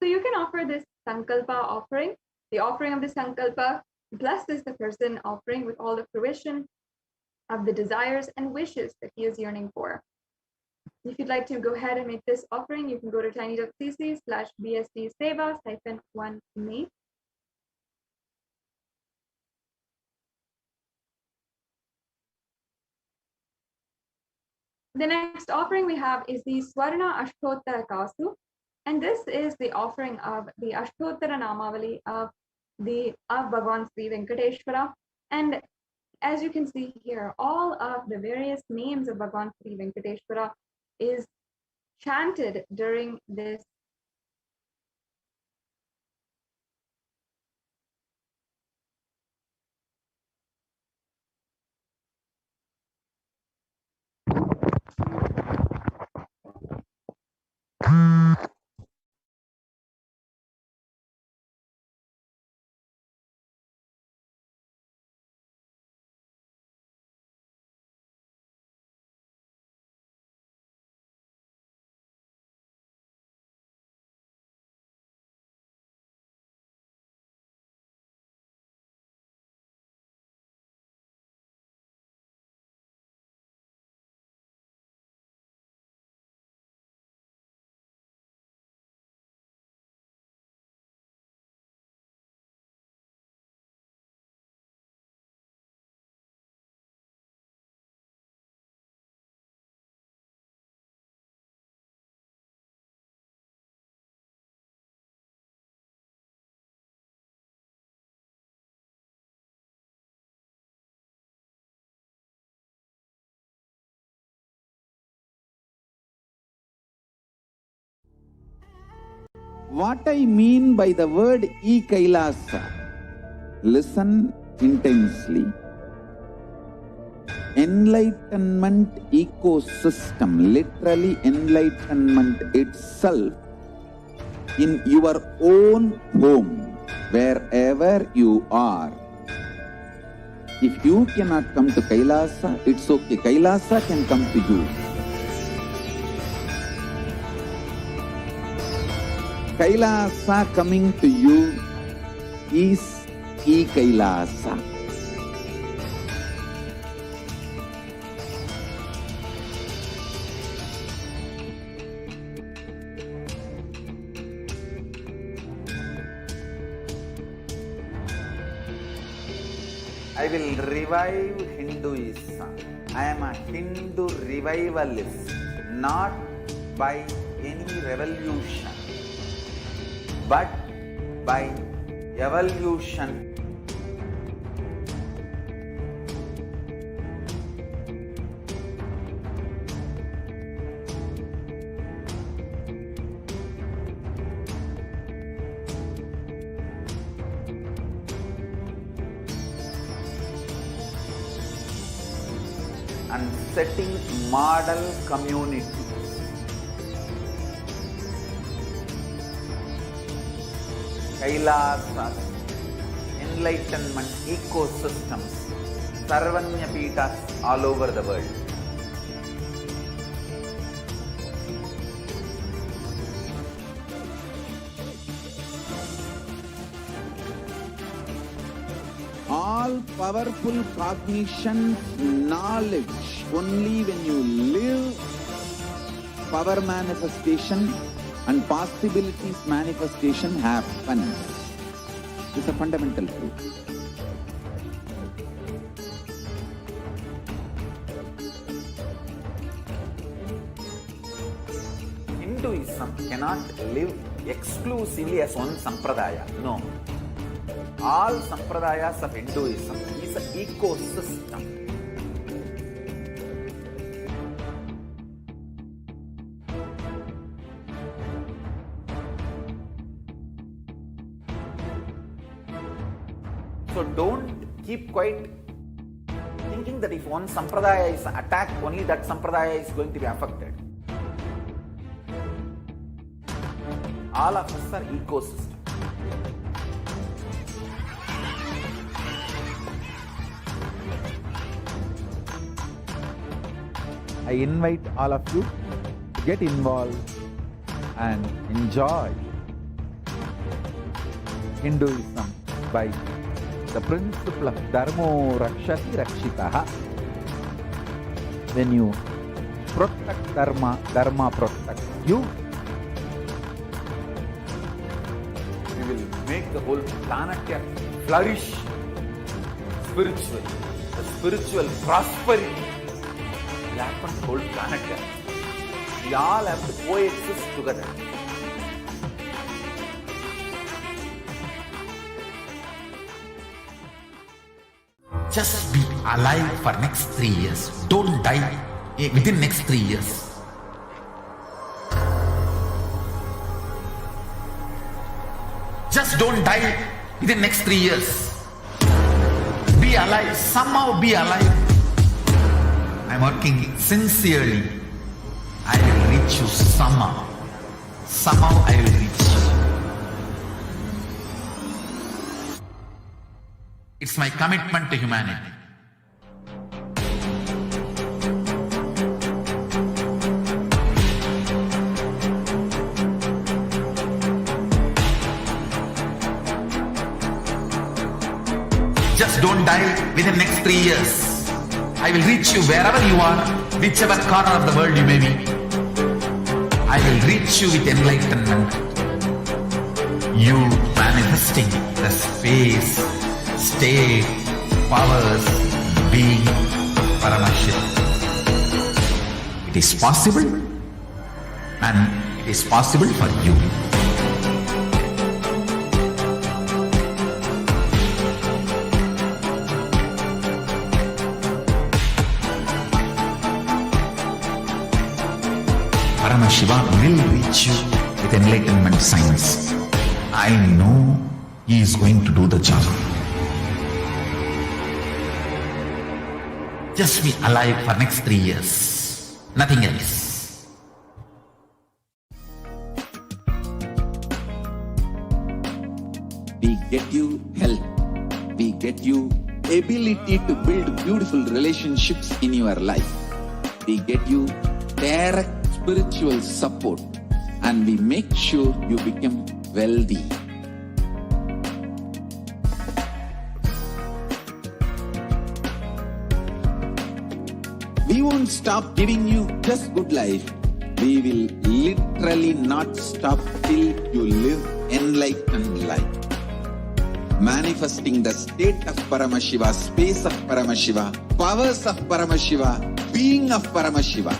B: So you can offer this Sankalpa offering. The offering of the Sankalpa blesses the person offering with all the fruition of the desires and wishes that he is yearning for. If you'd like to go ahead and make this offering, you can go to tiny.cc/bsdsevas-1 The next offering we have is the Swarna Ashtottara Kasu, and this is the offering of the Ashtottara Namavali of Bhagavan Sri Venkateshwara. And as you can see here, all of the various names of Bhagavan Sri Venkateshwara is chanted during this
C: What I mean by the word Kailasa, listen intensely. Enlightenment ecosystem, literally enlightenment itself, in your own home, wherever you are. If you cannot come to Kailasa, it's okay. Kailasa can come to you. Kailasa coming to you is Kailasa. I will revive Hinduism. I am a Hindu revivalist, not by any revolution, but by evolution. And setting model community. Kailasas, enlightenment ecosystems, Sarvanya Pitas all over the world. All powerful cognition, knowledge, only when you live, power manifestation and possibilities manifestation happens. This is a fundamental truth. Hinduism cannot live exclusively as one sampradaya. No. All sampradayas of Hinduism is an ecosystem. So don't keep quiet thinking that if one sampradaya is attacked, only that sampradaya is going to be affected. All of us are ecosystems. I invite all of you to get involved and enjoy Hinduism by the principle of Dharmo Rakshati Rakshitaha. When you protect Dharma, Dharma protects you. We will make the whole planet flourish spiritually. The spiritual prosperity will happen to the whole planet. We all have to coexist together.
E: Just be alive for next 3 years. Don't die within next 3 years. Just don't die within next 3 years. Be alive. Somehow be alive. I'm working sincerely. I will reach you somehow. Somehow I will reach you. It's my commitment to humanity. Just don't die within next 3 years. I will reach you wherever you are, whichever corner of the world you may be. I will reach you with enlightenment. You manifesting the space, state, powers, being Paramashivoham. It is possible, and it is possible for you. Paramashivoham will reach you with with enlightenment science. I know he is going to do the job. Just be alive for next 3 years. Nothing else.
F: We get you health. We get you ability to build beautiful relationships in your life. We get you direct spiritual support, and we make sure you become wealthy. We won't stop giving you just good life. We will literally not stop till you live enlightened life. Manifesting the state of Paramashiva, space of Paramashiva, powers of Paramashiva, being of Paramashiva.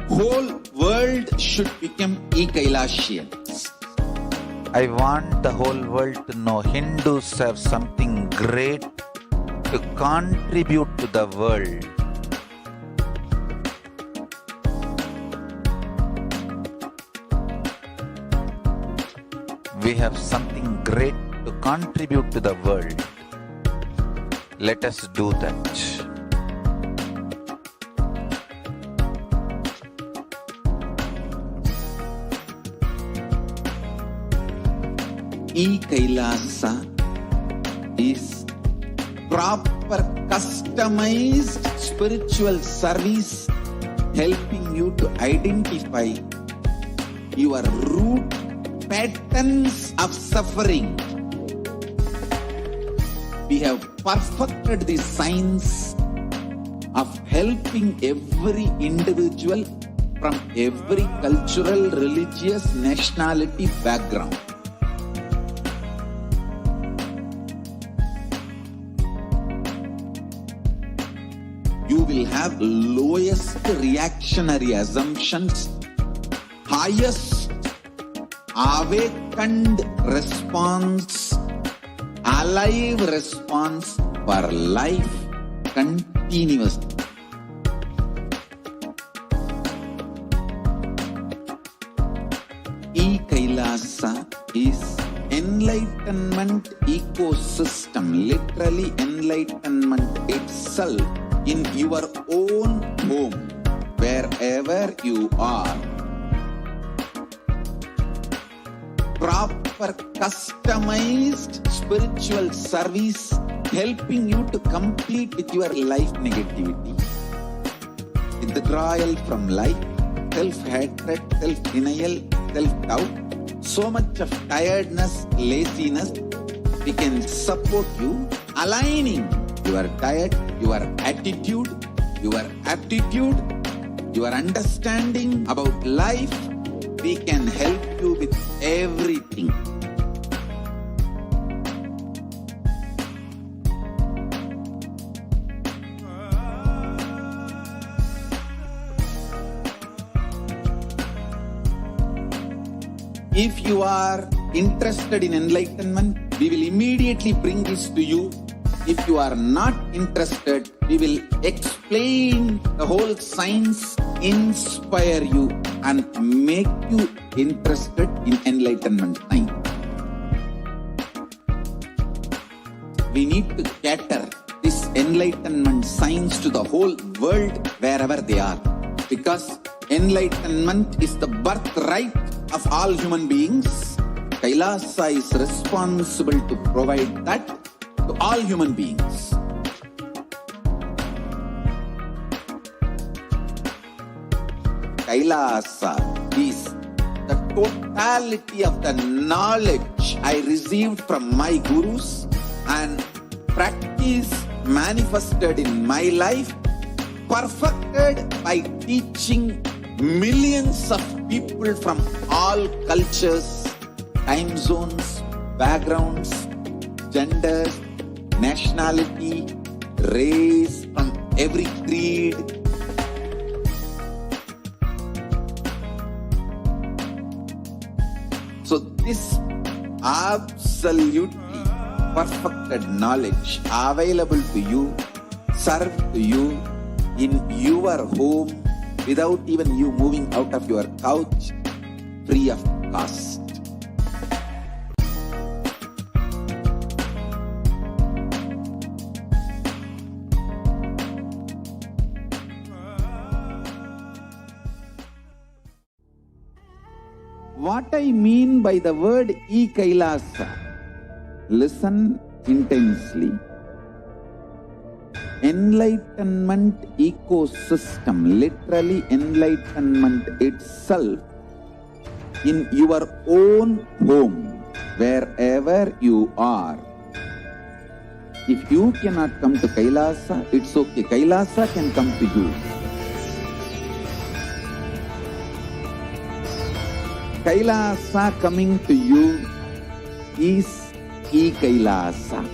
F: Whole world should become Kailasians.
C: I want the whole world to know Hindus have something great to contribute to the world. We have something great to contribute to the world. Let us do that.
F: Kailasa is proper customized spiritual service helping you to identify your root patterns of suffering. We have perfected the science of helping every individual from every cultural, religious, nationality background. You will have lowest reactionary assumptions, highest awakened response, alive response for life continuously. Kailasa is enlightenment ecosystem, literally enlightenment itself in your own home, wherever you are. Proper customized spiritual service helping you to complete with your life negativity, withdrawal from life, self-hatred, self-denial, self-doubt, so much of tiredness, laziness. We can support you aligning your diet, your attitude, your aptitude, your understanding about life. We can help you with everything. If you are interested in enlightenment, we will immediately bring this to you. If you are not interested, we will explain the whole science, inspire you, and make you interested in enlightenment science. We need to cater this enlightenment science to the whole world wherever they are, because enlightenment is the birthright of all human beings. Kailasa is responsible to provide that to all human beings. Kailasa is the totality of the knowledge I received from my gurus and practice manifested in my life, perfected by teaching millions of people from all cultures, time zones, backgrounds, genders, nationality, race, from every creed. So this absolutely perfected knowledge available to you, served to you in your home without even you moving out of your couch, free of cost. What I mean by the word Kailasa, listen intensely. Enlightenment ecosystem, literally enlightenment itself, in your own home, wherever you are. If you cannot come to Kailasa, it's okay. Kailasa can come to you. Kailasa coming to you is Kailasa.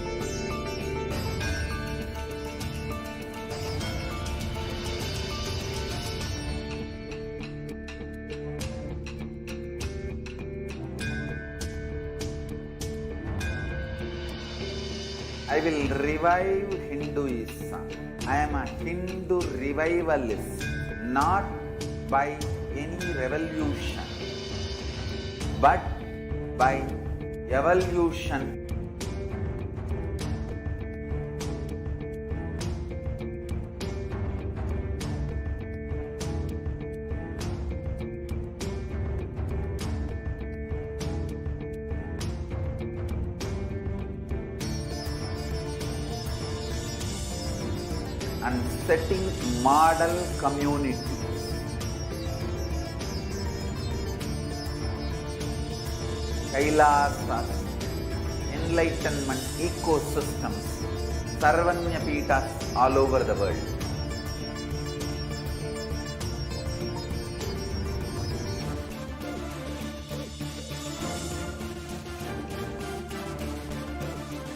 F: I will revive Hinduism. I am a Hindu revivalist, not by any revolution, but by evolution. And setting model community. Kailasa, enlightenment ecosystems, Sarvanya Pitas all over the world.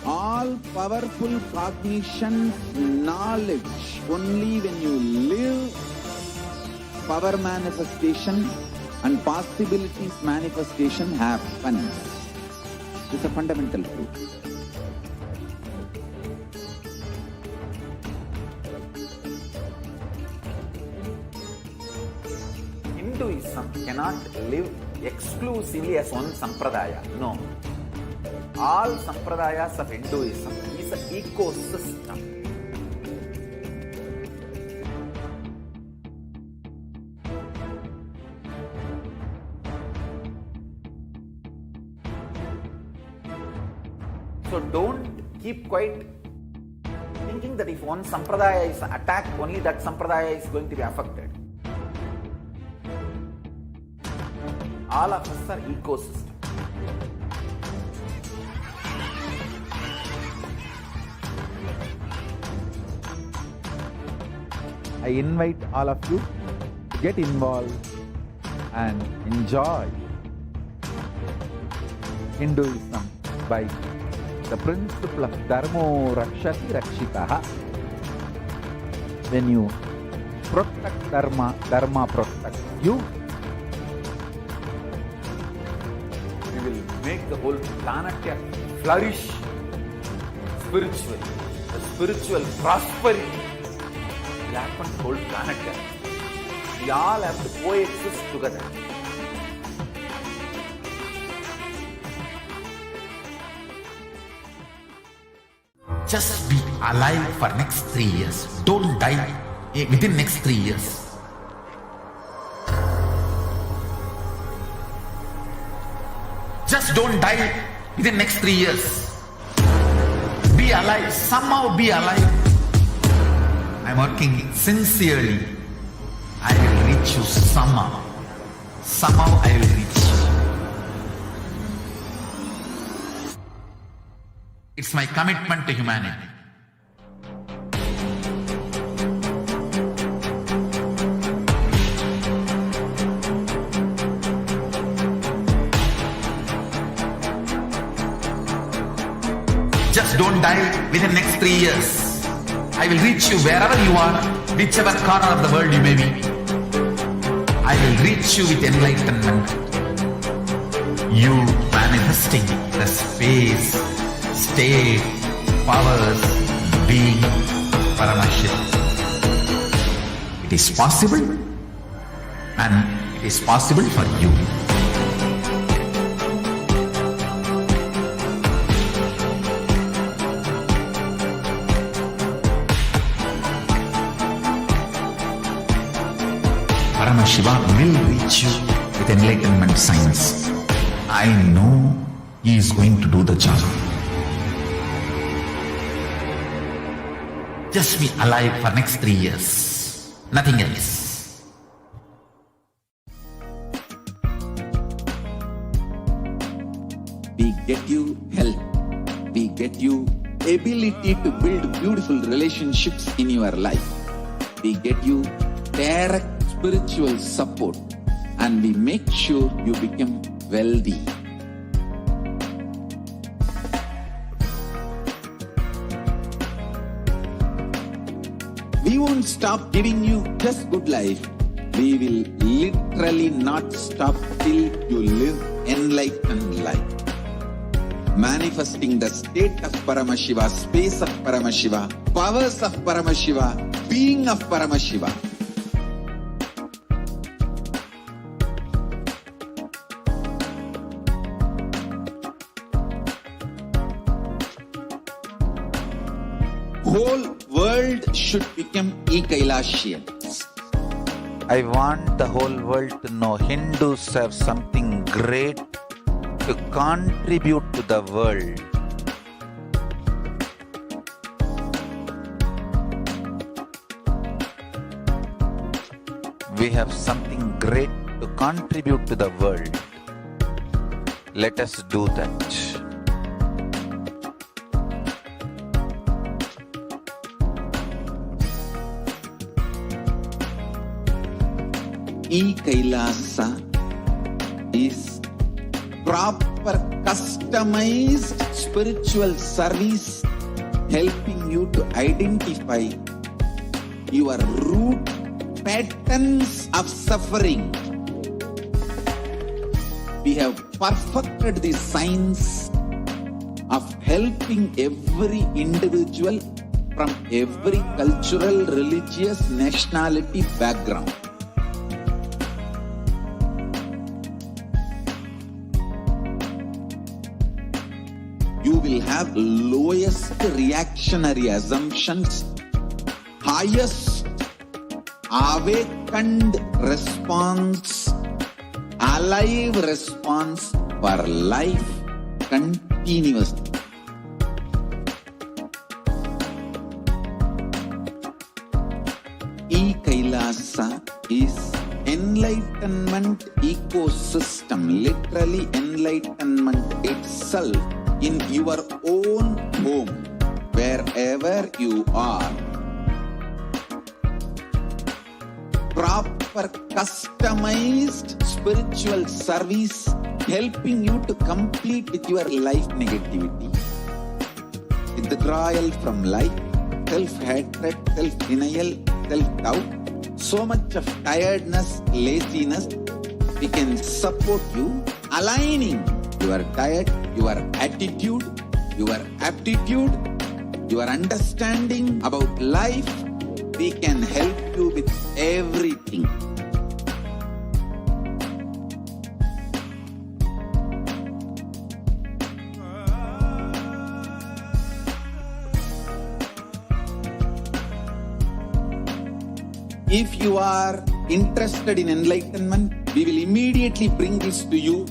F: All powerful cognition, knowledge, only when you live, power manifestation and possibilities manifestation happens. It's a fundamental truth. Hinduism cannot live exclusively as one sampradaya. No. All sampradayas of Hinduism is an ecosystem. So don't keep quiet thinking that if one sampradaya is attacked, only that sampradaya is going to be affected. All of us are ecosystem. I invite all of you to get involved and enjoy Hinduism by the principle of Dharmo Rakshati Rakshitaha. When you protect Dharma, Dharma protects you. We will make the whole planet flourish spiritually. The spiritual prosperity will happen to the whole planet. We all have to coexist together.
E: Just be alive for next 3 years. Don't die within next 3 years. Just don't die within next 3 years. Be alive. Somehow be alive. I'm working sincerely. I will reach you somehow. Somehow I will reach you. It's my commitment to humanity. Just don't die within next 3 years. I will reach you wherever you are, whichever corner of the world you may be. I will reach you with enlightenment. You manifesting the space state, powers, being Paramashivam. It is possible, and it is possible for you. Paramashiva will reach you with enlightenment science. I know he is going to do the job. Just be alive for next 3 years. Nothing else.
F: We get you health. We get you ability to build beautiful relationships in your life. We get you direct spiritual support, and we make sure you become wealthy. We won't stop giving you just good life. We will literally not stop till you live enlightened life. Manifesting the state of Paramashiva, space of Paramashiva, powers of Paramashiva, being of Paramashiva. Whole world should become Kailasians.
C: I want the whole world to know Hindus have something great to contribute to the world. We have something great to contribute to the world. Let us do that.
F: Kailasa is proper customized spiritual service helping you to identify your root patterns of suffering. We have perfected the science of helping every individual from every cultural, religious, nationality background. You will have lowest reactionary assumptions, highest awakened response, alive response for life continuously. Kailasa is enlightenment ecosystem, literally enlightenment itself in your own home, wherever you are. Proper customized spiritual service helping you to complete with your life negativity. Withdrawal from life, self-hatred, self-denial, self-doubt, so much of tiredness, laziness. We can support you aligning your diet, your attitude, your aptitude, your understanding about life. We can help you with everything. If you are interested in enlightenment, we will immediately bring this to you.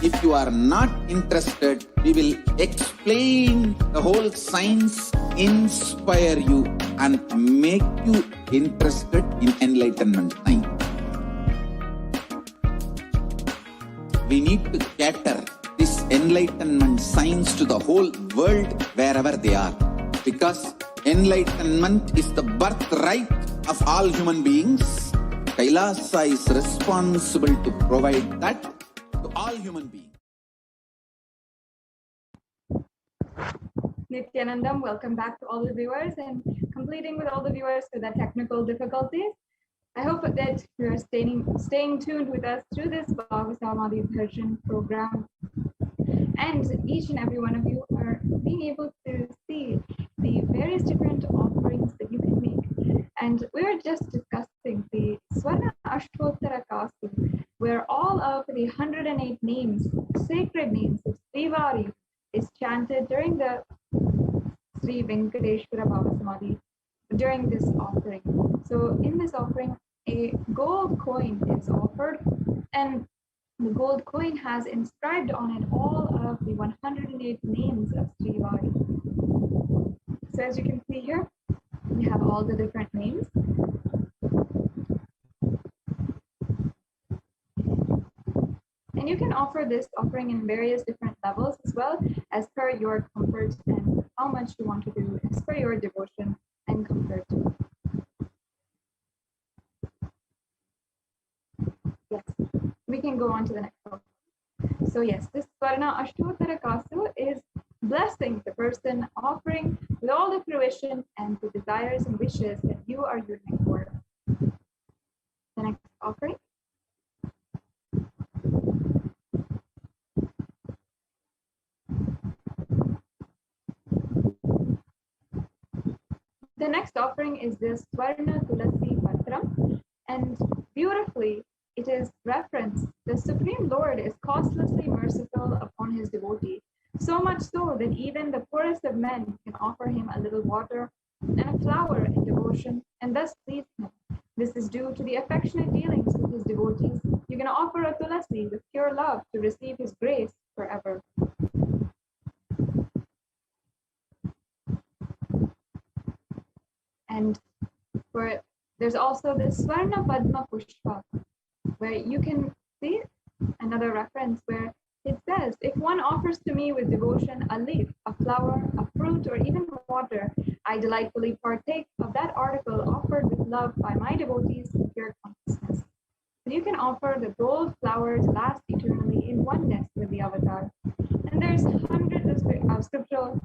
F: If you are not interested, we will explain the whole science, inspire you, and make you interested in enlightenment science. We need to cater this enlightenment science to the whole world wherever they are, because enlightenment is the birthright of all human beings. Kailasa is responsible to provide that to all human beings.
B: Nithyanandam, welcome back to all the viewers, and completing with all the viewers with the technical difficulties. I hope that you are staying tuned with us through this BHAVASAMADHI Darshan program.
G: And each and every one of you are being able to see the various different offerings that you can make. And we're just discussing the Swarna Ashtottara Kasu, where all of the 108 names, sacred names of Srivari is chanted during the Sri Venkateshwara Bhavasamadhi during this offering. So in this offering, a gold coin is offered, and the gold coin has inscribed on it all of the 108 names of Srivari. So as you can see here, we have all the different names. And you can offer this offering in various different levels as well, as per your comfort and how much you want to do, as per your devotion and comfort. Yes, we can go on to the next one. So yes, this Swarna Ashtottara Kasu is blessing the person offering with all the fruition and the desires and wishes that you are yearning for. The next offering. The next offering is this Swarna Tulasi Patram, and beautifully it is referenced. The Supreme Lord is causelessly merciful upon his devotee, so much so that even the poorest of men can offer him a little water and a flower in devotion and thus please him. This is due to the affectionate dealings with his devotees. You can offer a tulasi with pure love to receive his grace forever. And there's also the Swarna Padma Pushpa, where you can see another reference where it says, if one offers to me with devotion a leaf, a flower, a fruit, or even water, I delightfully partake of that article offered with love by my devotees in pure consciousness. So you can offer the gold flower to last eternally in oneness with the avatar. And there's hundreds of scriptural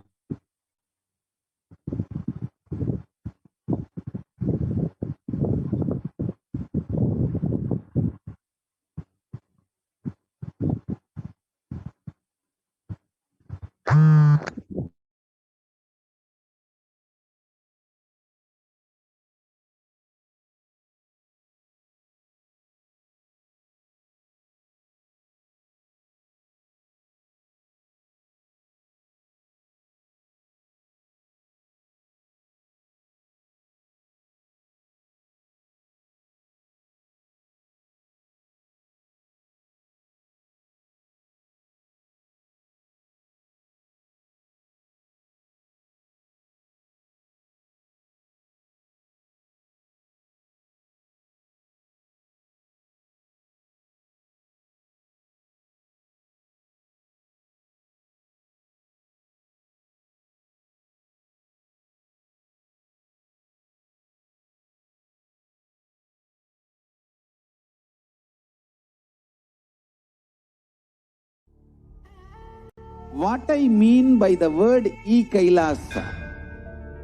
F: What I mean by the word Kailasa,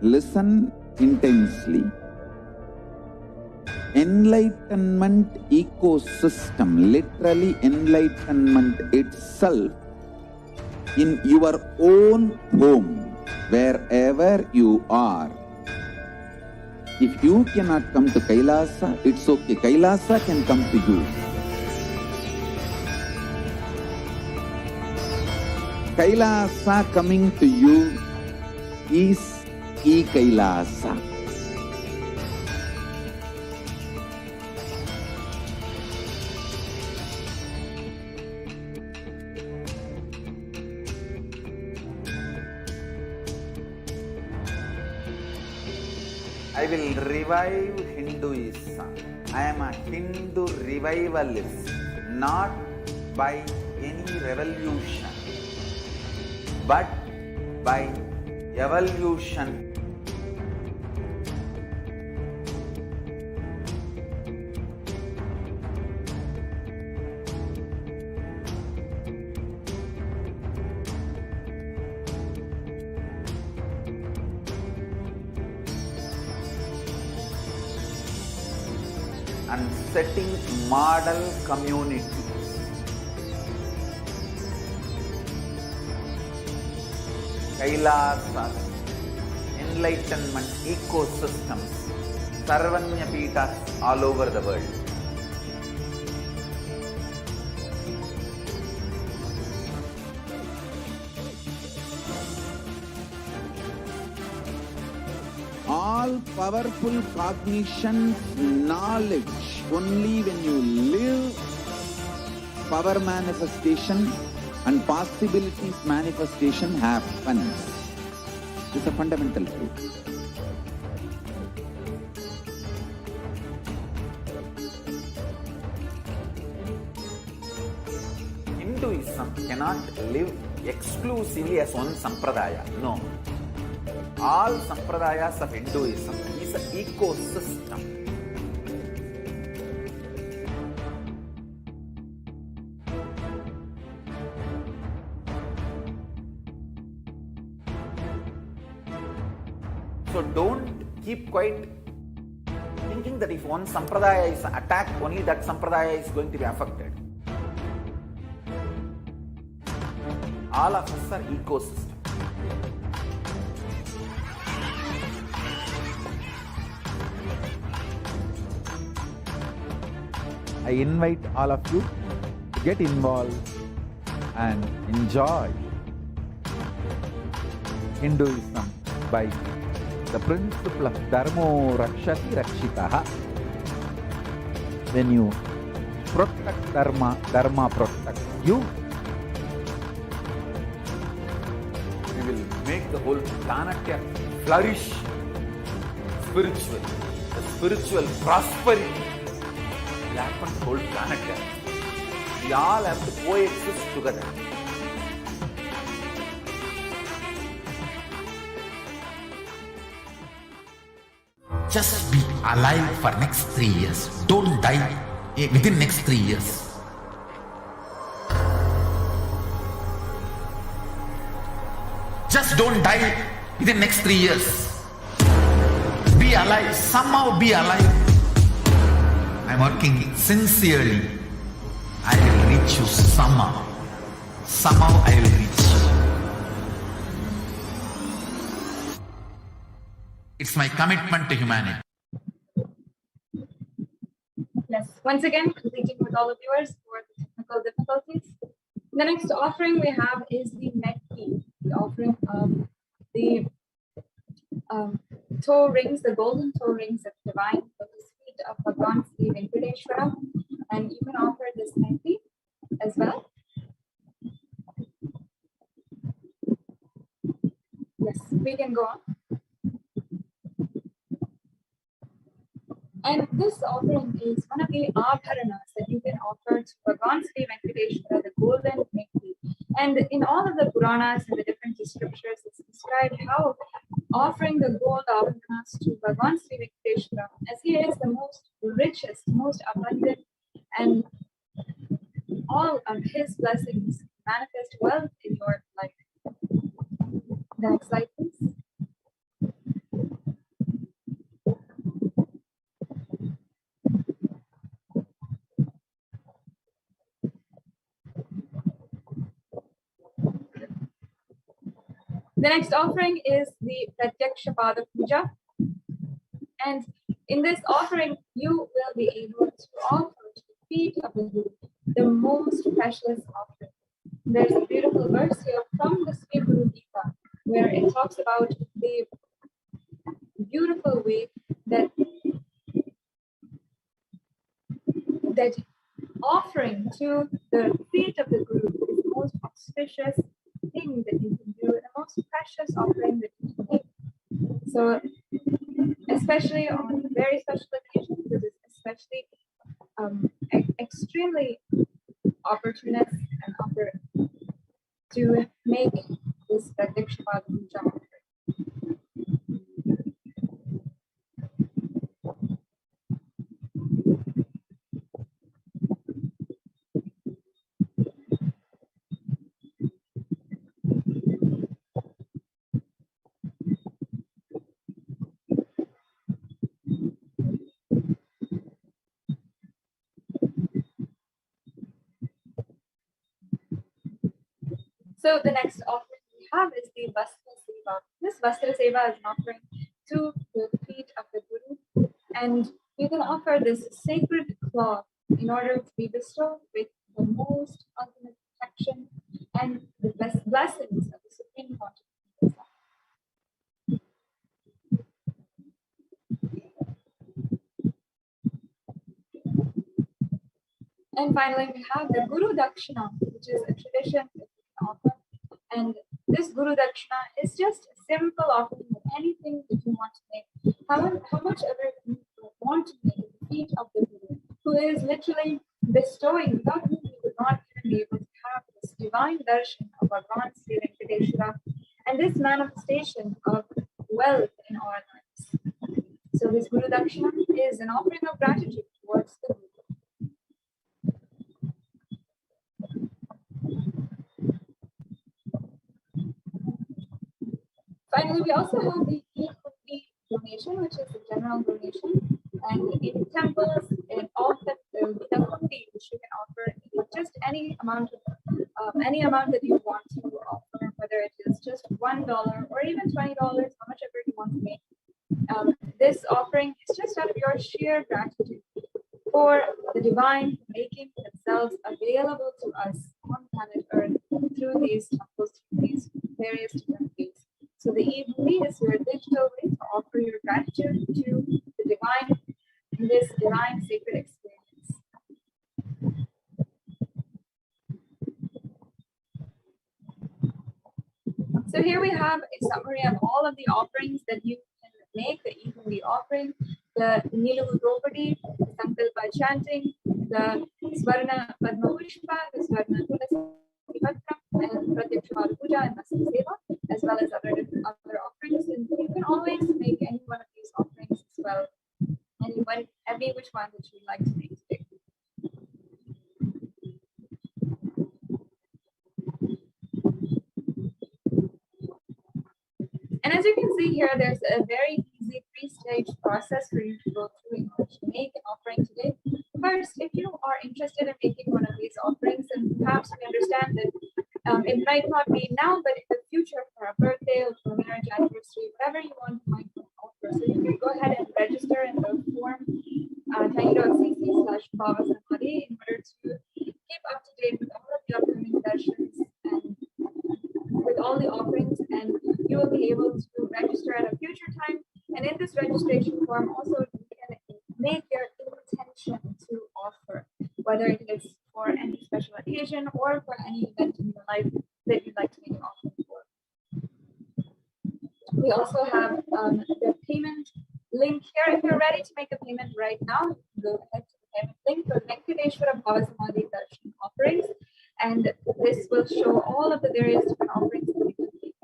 F: listen intensely. Enlightenment ecosystem, literally enlightenment itself, in your own home, wherever you are. If you cannot come to Kailasa, it's okay. Kailasa can come to you. Kailasa coming to you is Kailasa. I will revive Hinduism. I am a Hindu revivalist, not by any revolution, but by evolution. And setting model communities.
E: Kailasas, enlightenment ecosystems, Sarvanya Peethas all over the world.
F: All powerful cognition, knowledge, only when you live, power manifestation and possibilities manifestation happens. This is a fundamental truth.
E: Hinduism cannot live exclusively as one sampradaya. No. All sampradayas of Hinduism is an ecosystem. So don't keep quiet thinking that if one sampradaya is attacked, only that sampradaya is going to be affected. All of us are ecosystem.
C: I invite all of you to get involved and enjoy Hinduism by the principle of Dharmo Rakshati Rakshitaha. When you protect Dharma, Dharma protects you.
E: We will make the whole planet flourish spiritually. The spiritual prosperity will happen to the whole planet. We all have to coexist together. Just be alive for next 3 years. Don't die within next 3 years. Just don't die within next 3 years. Be alive. Somehow be alive. I'm working sincerely. I will reach you somehow. Somehow I will reach you. It's my commitment to humanity.
G: Yes, once again, completing with all the viewers for the technical difficulties. The next offering we have is the Medki, the offering of the toe rings, the golden toe rings of divine lotus feet of Bhagavan Sri Venkateshwara, and you can offer this Medki as well. Yes, we can go on. And this offering is one of the abharanas that you can offer to Bhagavan Sri Venkateshwara, the golden Medki. And in all of the Puranas and the different scriptures, it's described how offering the gold abharanas to Bhagavan Sri Venkateshwara, as he is the most richest, most abundant, and all of his blessings manifest wealth in your life. The next slide, please. The next offering is the Pratyaksha Pada Puja. And in this offering, you will be able to offer to the feet of the Guru the most precious offering. There's a beautiful verse here from the Sri Guru Gita, where it talks about the beautiful way that offering to the feet of the Guru is the most auspicious thing that you can do, the most precious offering that you can make. So, especially on very special occasions, this is especially extremely opportunist and offer to make this Pratyaksha Pada Puja offering. So the next offering we have is the Vasma Seva. This Vastra Seva is an offering to the feet of the Guru, and you can offer this sacred cloth in order to be bestowed with the most ultimate protection and the best blessings of the Supreme Consciousness. And finally, we have the Guru Dakshina, which is a tradition that we can offer. And this Guru Dakshina is just a simple offering of anything that you want to make, how much ever you want to make at the feet of the Guru, who is literally bestowing. Without whom we would not even be able to have this divine darshan of Bhagavan Sri Venkateshwara and this manifestation of wealth in our lives. So this Guru Dakshina is an offering of gratitude towards the Guru. Finally, we also have the e-Kutti donation, which is a general donation. And in temples, in all the Kutti, which you can offer just any amount that you want to offer, whether it is just $1 or even $20, how much ever you want to make. This offering is just out of your sheer gratitude for the divine making themselves available to us on planet Earth through these temples, through these various different ways. So the e-Bhumi is your digital way to offer your gratitude to the divine in this divine sacred experience. So here we have a summary of all of the offerings that you can make, the e-Bhumi offering, the Nilavu Draupadi, the Sankalpa chanting, the Swarna Padma Pushpa, the Swarna Tulasi Patram, and Pratyaksha Puja and Vastra Seva, as well as other offerings. And you can always make any one of these offerings as well, every which one that you'd like to make today. And as you can see here, there's a very easy three-stage process for you to go through in order to make an offering today. First, if you are interested in making one of these offerings, and perhaps we understand that it might not be now, but in the future for a birthday or for a marriage anniversary, whatever you want to might offer. So you can go ahead and register in the form tiny.cc/BHAVASAMADHI in order to keep up to date with all of the upcoming darshans and with all the offerings, and you will be able to register at a future time. And in this registration form, also you can make your intention to offer, whether it is for any special occasion or for any event in your life that you'd like to make an offering for. We also have the payment link here. If you're ready to make a payment right now, you can go ahead to the payment link for Venkateshwara Bhavasamadhi Darshan offerings, and this will show all of the various different offerings that you can make.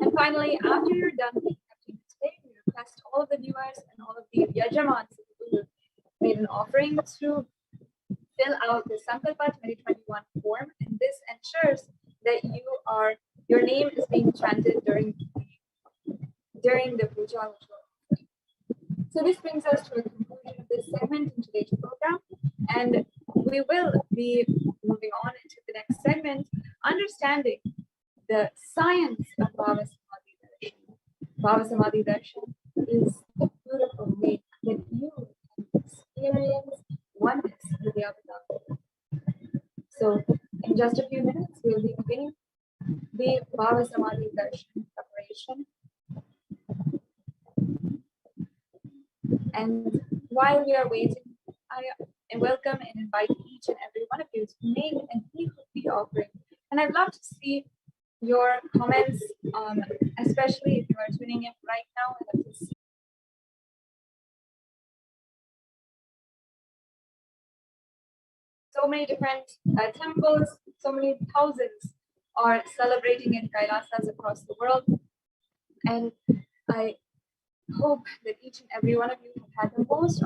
G: And finally, after you're done making a payment today, we request all of the viewers and all of the Yajamans who made an offering to fill out the Sankalpa 2021 form, and this ensures that your name is being chanted during the puja. So this brings us to a conclusion of this segment in today's program, and we will be moving on into the next segment, understanding the science of Bhavasamadhi Darshan. Bhavasamadhi Darshan is a beautiful way that you can experience oneness with the Avatar. So in just a few minutes, we'll be beginning the Bhavasamadhi Darshan preparation. And while we are waiting, I welcome and invite each and every one of you to make an e-Kutti offering. And I'd love to see your comments, especially if you are tuning in right now. So many different temples, so many thousands are celebrating in Kailasas across the world. And I hope that each and every one of you have had the most